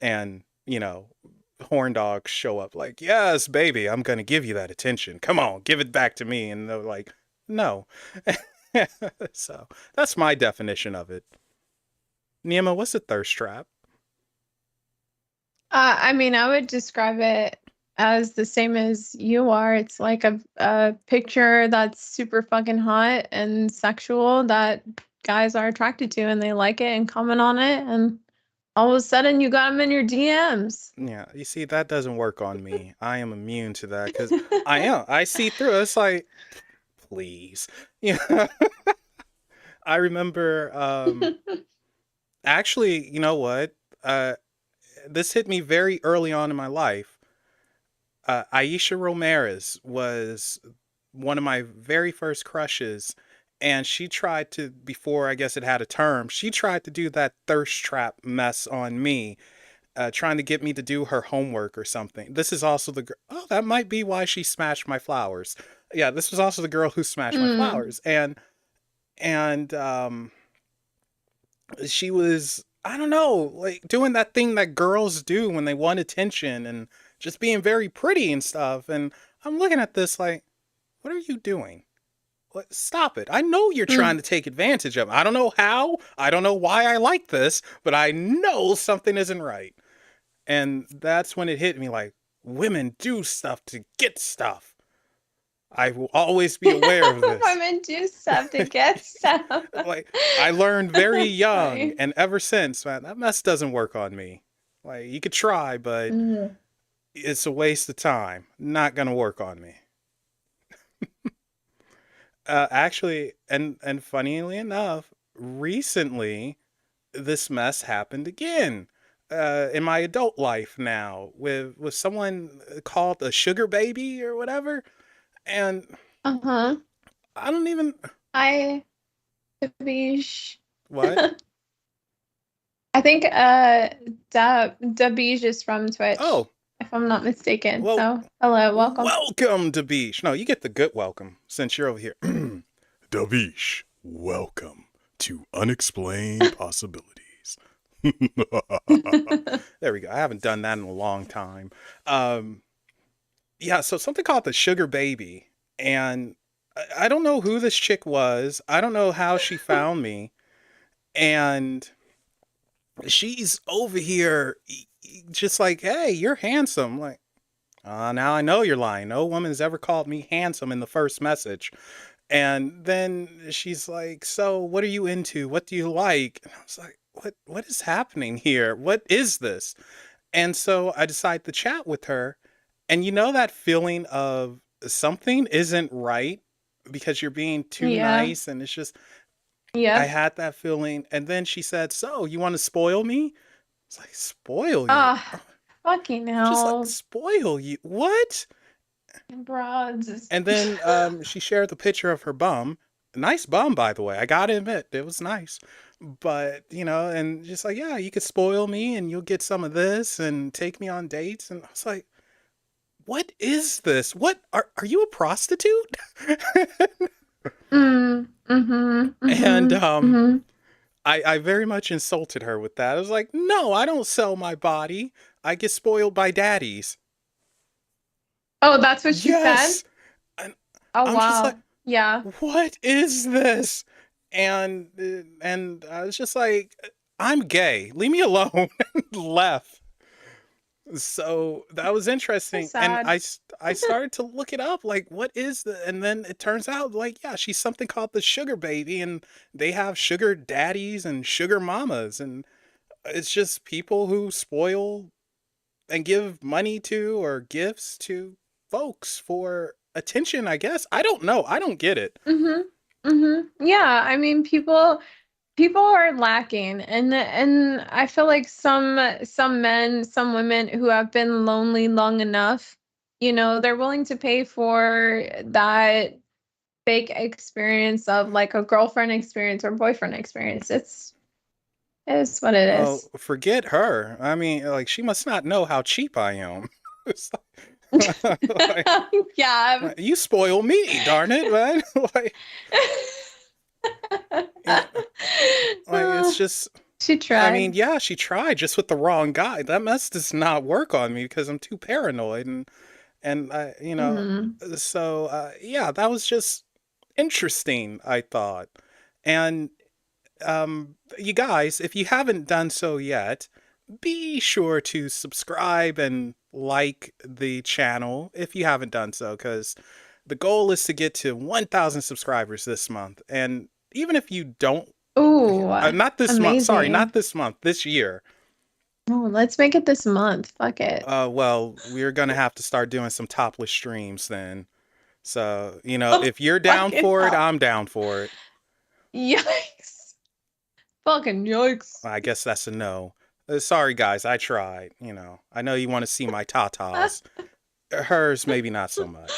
And, horn dogs show up like, yes, baby, I'm going to give you that attention. Come on, give it back to me. And they're like, no. So that's my definition of it. Nima, what's a thirst trap? I mean, I would describe it as the same as you are. It's like a picture that's super fucking hot and sexual that guys are attracted to and they like it and comment on it. And all of a sudden you got them in your DMs. Yeah, you see, that doesn't work on me. I am immune to that because I am. I see through it. It's like, please. Yeah. I remember, actually, you know what? This hit me very early on in my life. Aisha Ramirez was one of my very first crushes, and she tried to, before I guess it had a term, she tried to do that thirst trap mess on me, trying to get me to do her homework or something. This is also the girl. Oh, that might be why she smashed my flowers. Yeah, this was also the girl who smashed my Mm. flowers, and she was, I don't know, like doing that thing that girls do when they want attention and just being very pretty and stuff. And I'm looking at this like, what are you doing? What, stop it. I know you're Mm. trying to take advantage of it. I don't know how. I don't know why I like this, but I know something isn't right. And that's when it hit me like, women do stuff to get stuff. I will always be aware of this. Women do stuff to get stuff. Like, I learned very That's young, funny. and ever since, man, that mess doesn't work on me. Like, you could try, but Mm. it's a waste of time. Not gonna work on me. Actually, and funnily enough, recently this mess happened again. In my adult life now, with someone called a sugar baby or whatever, and Uh-huh. I don't even I Dabish. what. I think Dabish is from Twitch, Oh, if I'm not mistaken. well, So hello, welcome. welcome to Beach. No, you get the good welcome since you're over here. Davish, welcome to Unexplained Possibilities. There we go. I haven't done that in a long time. Um, yeah, so something called the Sugar Baby. And I don't know who this chick was. I don't know how she found me. And she's over here just like, hey, you're handsome. Like, now I know you're lying. No woman's ever called me handsome in the first message. And then she's like, so what are you into? What do you like? And I was like, what is happening here? What is this? And so I decided to chat with her. And you know that feeling of something isn't right because you're being too Yeah. nice, and it's just I Yep. had that feeling. And then she said, so you want to spoil me? It's like, spoil you? Ah, fucking I'm just like, hell, spoil you? What? broads. And then she shared the picture of her bum. Nice bum, by the way. I gotta admit, it was nice. But, and just like, yeah, you could spoil me and you'll get some of this and take me on dates. And I was like, what is this? What are you a prostitute? And Mm-hmm. I very much insulted her with that. I was like, no, I don't sell my body. I get spoiled by daddies. Oh, that's what she said? Yes. And Oh, I'm just like, wow. Yeah. what is this? And I was just like, I'm gay. Leave me alone. Left. So that was So interesting, and sad. I started to look it up. Like, what is the? And then it turns out, like, yeah, she's something called the sugar baby, and they have sugar daddies and sugar mamas, and it's just people who spoil and give money to or gifts to folks for attention. I guess I don't know. I don't get it. Mm-hmm. Mm-hmm. Yeah, I mean, people are lacking, and I feel like some men, some women who have been lonely long enough, they're willing to pay for that fake experience of like a girlfriend experience or boyfriend experience. It is what it Oh, is. forget her. I mean, like, she must not know how cheap I am. It's like, Yeah. you spoil me, darn it, man. like, you know, like it's Uh, just. she I mean, tried. yeah, she tried just with the wrong guy. That mess does not work on me because I'm too paranoid and Hmm. so yeah, that was just interesting, I thought. And you guys, if you haven't done so yet, be sure to subscribe and like the channel if you haven't done so, because the goal is to get to 1,000 subscribers this month. And even if you don't, Ooh, not this month, sorry, not amazing. this month, this year. Oh, let's make it this month. Fuck it. Well, we're gonna have to start doing some topless streams then. So, Oh, if you're down fucking for it, hell. I'm down for it. Yikes. Fucking yikes. I guess that's a no. Sorry, guys, I tried. I know you want to see my tatas. Hers, maybe not so much.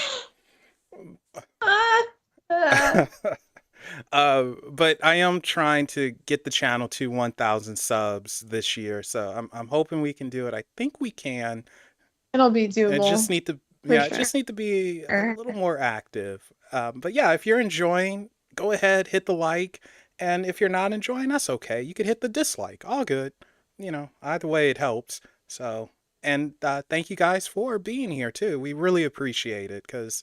Ah, ah. But I am trying to get the channel to 1,000 subs this year, so I'm hoping we can do it. I think we can. It'll be I just doable need to, for yeah, I sure. just need to be a little more active. But yeah, if you're enjoying, go ahead, hit the like. And if you're not enjoying, that's okay. You could hit the dislike. All good. Either way, it helps. So, and thank you guys for being here too. We really appreciate it because,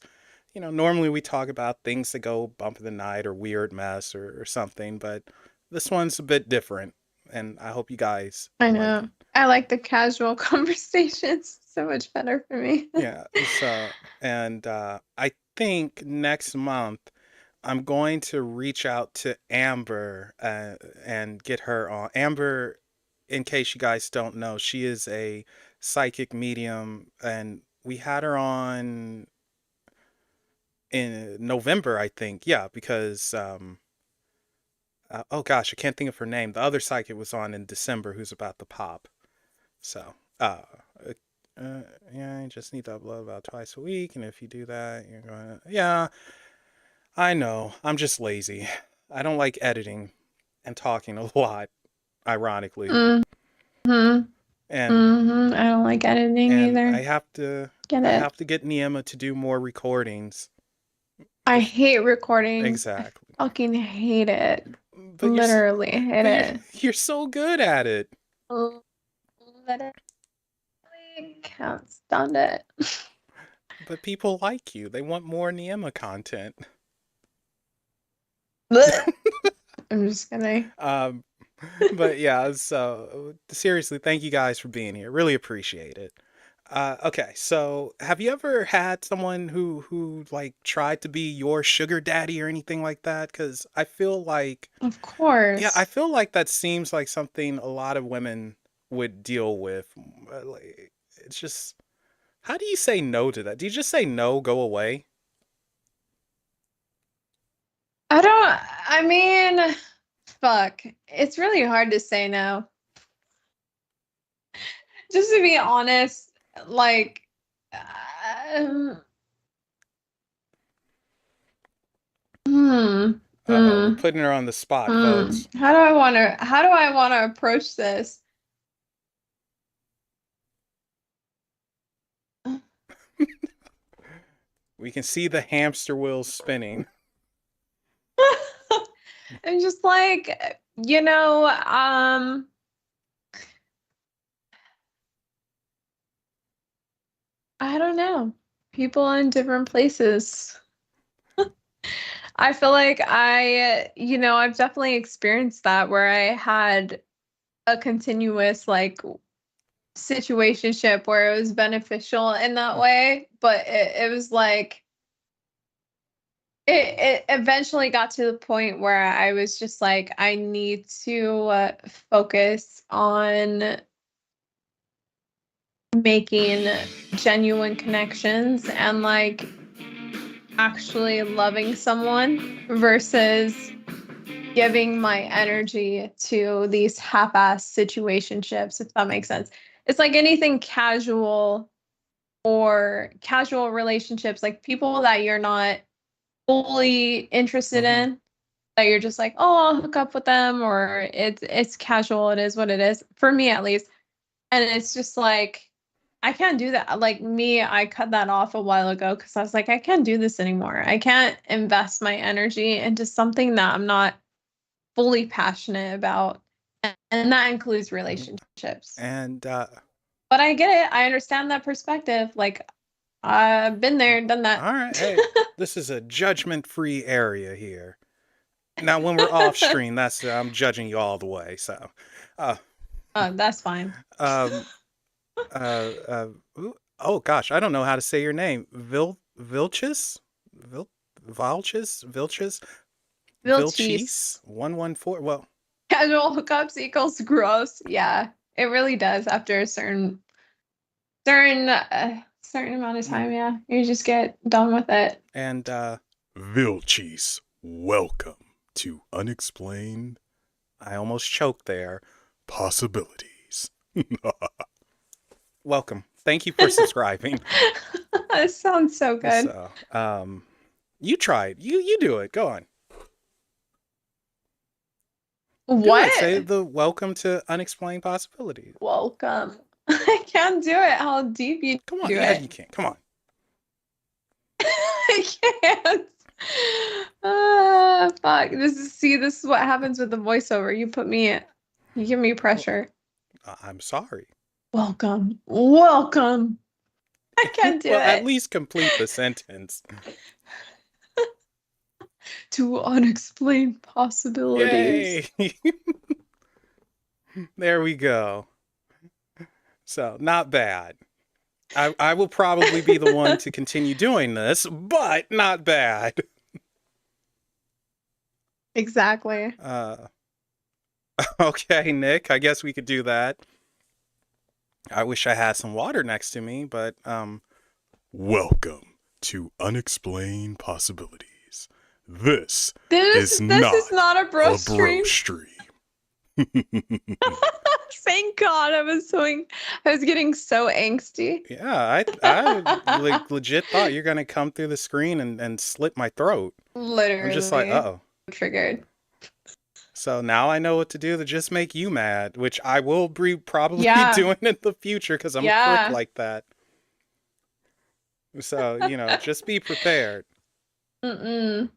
normally we talk about things that go bump in the night or weird mess or something, but this one's a bit different. And I hope you guys I like know. it. I like the casual conversations so much better for me. Yeah. So, and I think next month I'm going to reach out to Amber and get her on. Amber, in case you guys don't know, she is a psychic medium, and we had her on in November, I think. Yeah, because oh gosh, I can't think of her name. The other psychic was on in December, who's about to pop. So, uh, yeah, you just need to upload about twice a week, and if you do that, you're going to, yeah, I know. I'm just lazy. I don't like editing and talking a lot, ironically. Mm-hmm. And Mm-hmm. I don't like editing and either. Get I it? have to get Neima to do more recordings. I If hate recording. I exactly. fucking hate it. But Literally hate but it. you're so good at it. Literally can't stand it. But people like you. They want more Neima content. I'm just kidding. Um but yeah, so seriously, thank you guys for being here. Really appreciate it. Okay, so have you ever had someone who like tried to be your sugar daddy or anything like that? Because I feel like, Of yeah, I course. feel like that seems like something a lot of women would deal with. Like, it's just, how do you say no to that? Do you just say no, go away? I mean, fuck. It's really hard to say no. Just to be honest, like, um, hmm, Uh-oh, we're hmm, putting her on the spot, folks. how do I want to approach this? We can see the hamster wheels spinning. I'm just like, I don't know. People in different places. I feel like I've definitely experienced that where I had a continuous like situationship where it was beneficial in that way, but it was like it eventually got to the point where I was just like, I need to focus on making genuine connections and like actually loving someone versus giving my energy to these half-ass situationships, if that makes sense. It's like anything casual or casual relationships, like people that you're not fully interested Mm-hmm. in, that you're just like, oh, I'll hook up with them, or it's casual, it is what it is, for me at least. And it's just like, I can't do that. Like me, I cut that off a while ago because I was like, I can't do this anymore. I can't invest my energy into something that I'm not fully passionate about. And that includes relationships. And But I get it. I understand that perspective. Like I've been there, done that. all right, hey, this is a judgment-free area here. Now, when we're off stream, that's I'm judging you all the way. So, uh, That's fine. um, oh gosh, I don't know how to say your name. Vilchis, Vil Vilchis, Real Vilchis, cheese. 114. Well, Casual hookups equals gross. Yeah, it really does after a certain amount of time. Yeah, you just get done with it. and Vilchis, welcome to Unexplained. I almost choked there. Possibilities. Welcome. Thank you for subscribing. It sounds so good. So, you tried. You do it. Go on. Do it. Say What? the welcome to Unexplained Possibilities. Welcome. I can't do it. How deep you Come on. do Yeah, you it. can. Come on. I can't. Fuck. This is what happens with the voiceover. You give me Well, pressure. I'm sorry. Welcome. Welcome. I can't do Well, at it. least complete the sentence. To unexplained possibilities. Yay. There we go. So, not bad. I will probably be the one to continue doing this, but not bad. Exactly. Okay, Nick, I guess we could do that. I wish I had some water next to me, but welcome to Unexplained Possibilities. This is This is not not a bro a bro stream. stream. Thank God, I was getting so angsty. Yeah, I legit thought you're gonna come through the screen and slit my throat. I'm just like, Literally uh-oh. triggered. So now I know what to do to just make you mad, which I will be probably Yeah. doing in the future because I'm a prick like that. So, just be prepared. Mm-mm.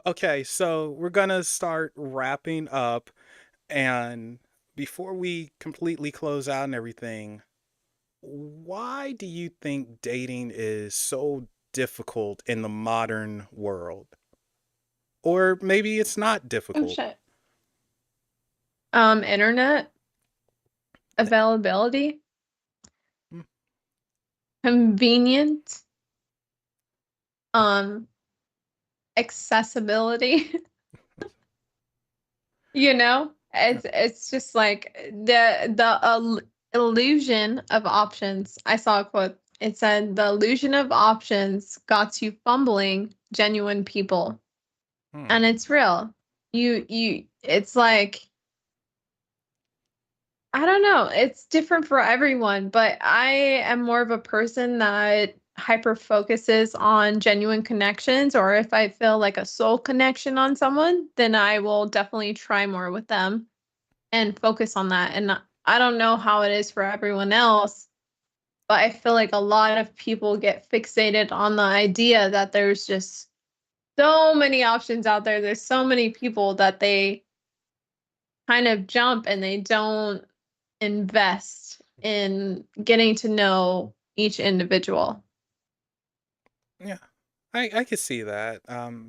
Okay, so we're gonna start wrapping up, and before we completely close out and everything, why do you think dating is so difficult in the modern world? Or maybe it's not Oh difficult. shit. Internet availability, Hmm. convenient, um, accessibility. It's just like the illusion of options. I saw a quote. It said the illusion of options got you fumbling genuine people, Hmm. and it's real. It's like, I don't know. It's different for everyone, but I am more of a person that hyper focuses on genuine connections, or if I feel like a soul connection on someone, then I will definitely try more with them and focus on that. And I don't know how it is for everyone else, but I feel like a lot of people get fixated on the idea that there's just so many options out there. There's so many people that they kind of jump and they don't invest in getting to know each individual. Yeah, I could see that.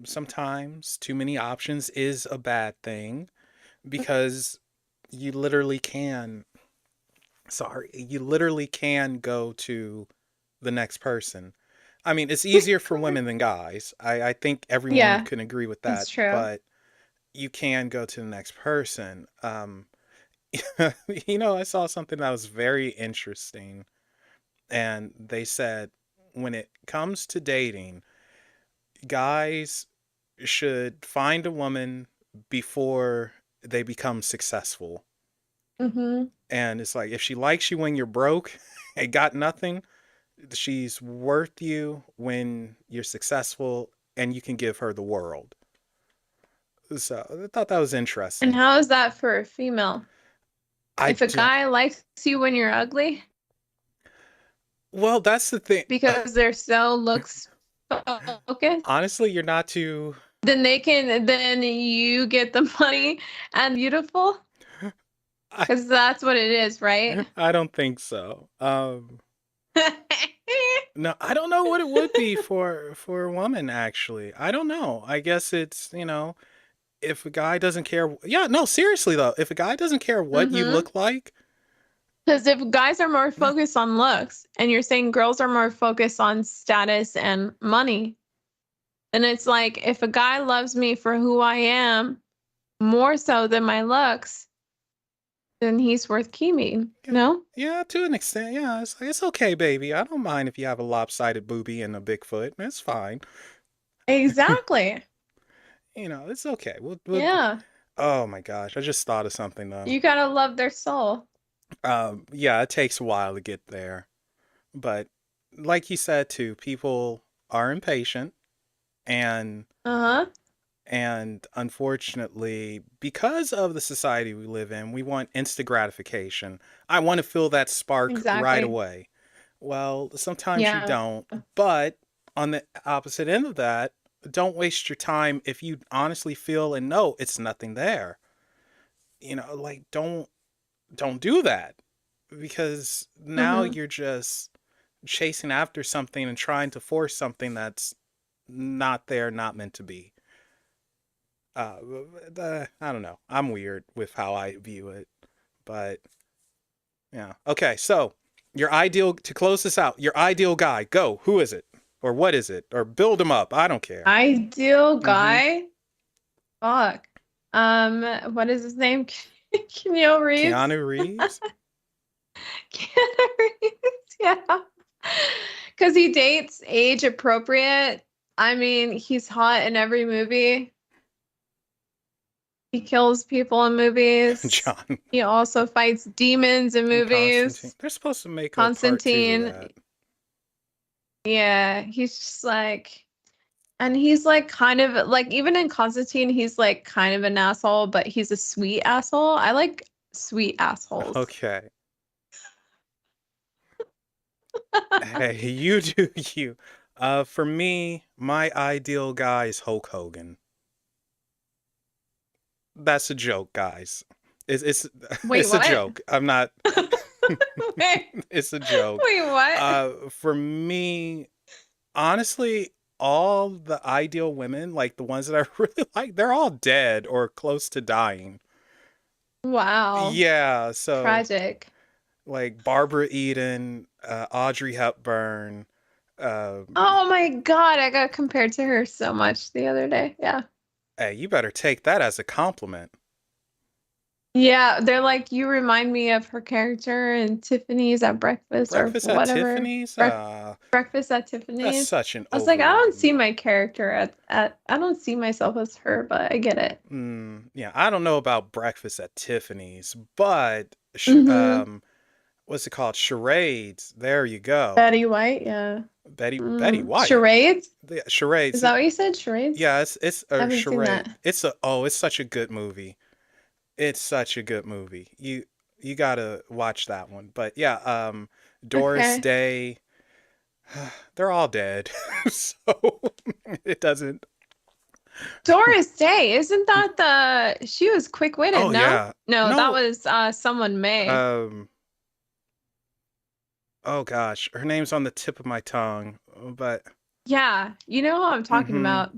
Sometimes too many options is a bad thing because you literally can, you literally can go to the next person. I mean, it's easier for women than guys. I think everyone Yeah, can agree with that, it's true. but you can go to the next person. I saw something that was very interesting, and they said when it comes to dating, guys should find a woman before they become successful. Mm-hmm. And it's like if she likes you when you're broke and got nothing, she's worth you when you're successful and you can give her the world. So I thought that was And interesting. how is that for a female? I If a don't. guy likes you when you're ugly Well, that's the thing. because they're so looks focused, Honestly, you're not too. then you get the money and beautiful, I, because that's what it is, right? I don't think so. No, I don't know what it would be for a woman. Actually, I don't know. I guess it's if a guy doesn't care. Yeah, no, seriously though, if a guy doesn't care what you Mm-hmm. look like, Because if guys are more focused on looks and you're saying girls are more focused on status and money, then it's like if a guy loves me for who I am more so than my looks, then he's worth keeping. yeah, No? yeah, to an extent, yeah, it's okay, baby. I don't mind if you have a lopsided boobie and a Bigfoot. It's fine. Exactly. It's okay. We'll. Yeah. Oh my gosh, I just thought of something though. You gotta love their soul. Yeah, it takes a while to get there, but like you said too, people are impatient, and Uh-huh. unfortunately, because of the society we live in, we want instant gratification. I want to feel that spark right Exactly. away. Well, sometimes you Yeah. don't, but on the opposite end of that, don't waste your time if you honestly feel and know it's nothing there. Like don't do that because now Mm-hmm. you're just chasing after something and trying to force something that's not there, not meant to be. uh I don't know, I'm weird with how I view it, but yeah. Okay, so your ideal, to close this out, your ideal guy, go. Who is it, or what is it, or build him up, I don't care. Ideal Mm-hmm. guy. Fuck. What is his name? Keanu Reeves. Keanu Reeves. Keanu Reeves. Yeah. Because he dates age appropriate. I mean, he's hot in every movie. He kills people in movies. John He also fights demons in and Constantine. movies. They're supposed to make a part 2 of Constantine. that. Yeah, he's just like, and he's like kind of like, even in Constantine, he's like kind of an asshole, but he's a sweet asshole. I like sweet assholes. Okay. Hey, you do you. For me, my ideal guy is Hulk Hogan. That's a joke, guys. It's Wait, it's a what? joke. I'm not. Wait, It's a joke. wait, what? For me, honestly, all the ideal women, like the ones that I really like, they're all dead or close to dying. Wow, Yeah, so tragic. like Barbara Eden, Audrey Hepburn. Oh my God, I got compared to her so much the other day. Yeah. Hey, you better take that as a compliment. Yeah, they're like, you remind me of her character in Tiffany's at Breakfast or Breakfast at whatever. Tiffany's. Breakfast at That's Tiffany's. such an I was like, I don't overrated see movie. my character at I don't see myself as her, but I get it. Yeah, I don't know about Breakfast at Tiffany's, but Mm-hmm. what's it called? Charades. There you go. Betty White, yeah. Betty White. Charades? The Is Charades. that what you said? Charades? Yeah, it's I a haven't seen charade. that. It's such a good movie. It's such a good movie. You gotta watch that one. But yeah, Doris Okay. Day. They're all dead, so it doesn't. Doris Day, isn't that she was quick-witted, Oh no? yeah, No, that no. was someone May. Um. Oh gosh, her name's on the tip of my tongue, but Yeah, you know who I'm talking mm-hmm. about.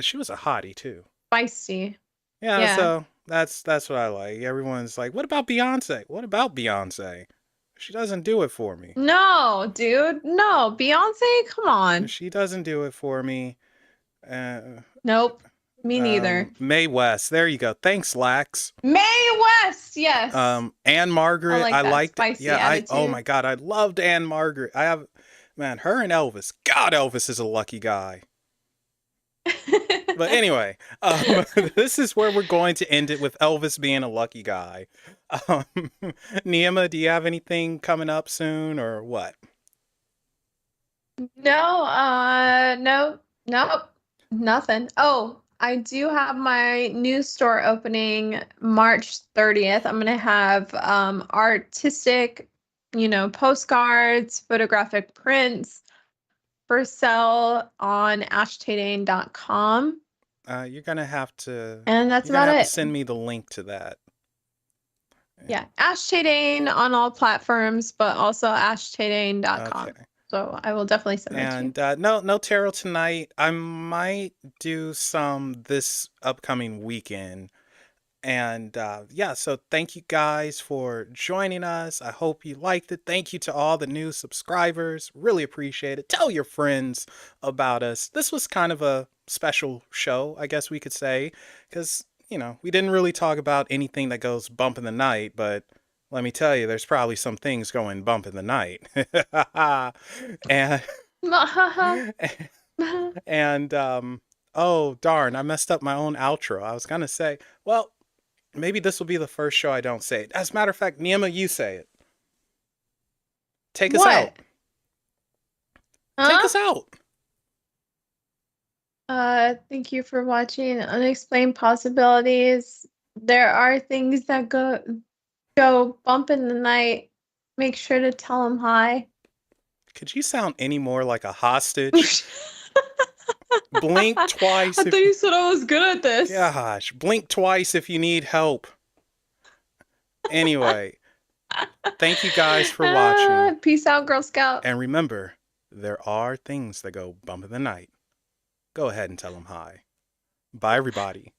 She was a hottie too. Feisty. Yeah, Yeah. so that's what I like. Everyone's like, "What about Beyonce? What about Beyonce?" She doesn't do it for me. No, dude. No. Beyonce, come on. She doesn't do it for me. Uh, Nope. Me neither. Mae West. There you go. Thanks, Lax. Mae West, yes. Anne I Margaret. like I that liked. spicy Yeah, oh attitude. my God, I loved Anne Margaret. Man, her and Elvis. God, Elvis is a lucky guy. But anyway, this is where we're going to end it with Elvis being a lucky guy. Um, Neima, do you have anything coming up soon or what? No, nope, nothing. Oh, I do have my new store opening March 30th. I'm gonna have artistic, postcards, photographic prints for sale on ashtadane.com. You're gonna have to. And that's You're gonna about have to it. send me the link to that. Yeah, ashtadane on all platforms, but also ashtadane.com. Okay. So I will definitely send that to you. And no tarot tonight. I might do some this upcoming weekend. And yeah, so thank you guys for joining us. I hope you liked it. Thank you to all the new subscribers. Really appreciate it. Tell your friends about us. This was kind of a special show, I guess we could say, because, we didn't really talk about anything that goes bump in the night, but let me tell you, there's probably some things going bump in the night. and and oh darn, I messed up my own outro. I was gonna say, well, maybe this will be the first show I don't say it. As a matter of fact, Neima, you say it. Take us out. Take us out. Thank you for watching Unexplained Possibilities. There are things that go bump in the night. Make sure to tell them hi. Could you sound any more like a hostage? Blink twice. I thought you said I was good at this. Gosh, blink twice if you need help. Anyway, thank you guys for watching. Peace out, Girl Scout. And remember, there are things that go bump in the night. Go ahead and tell them hi. Bye, everybody.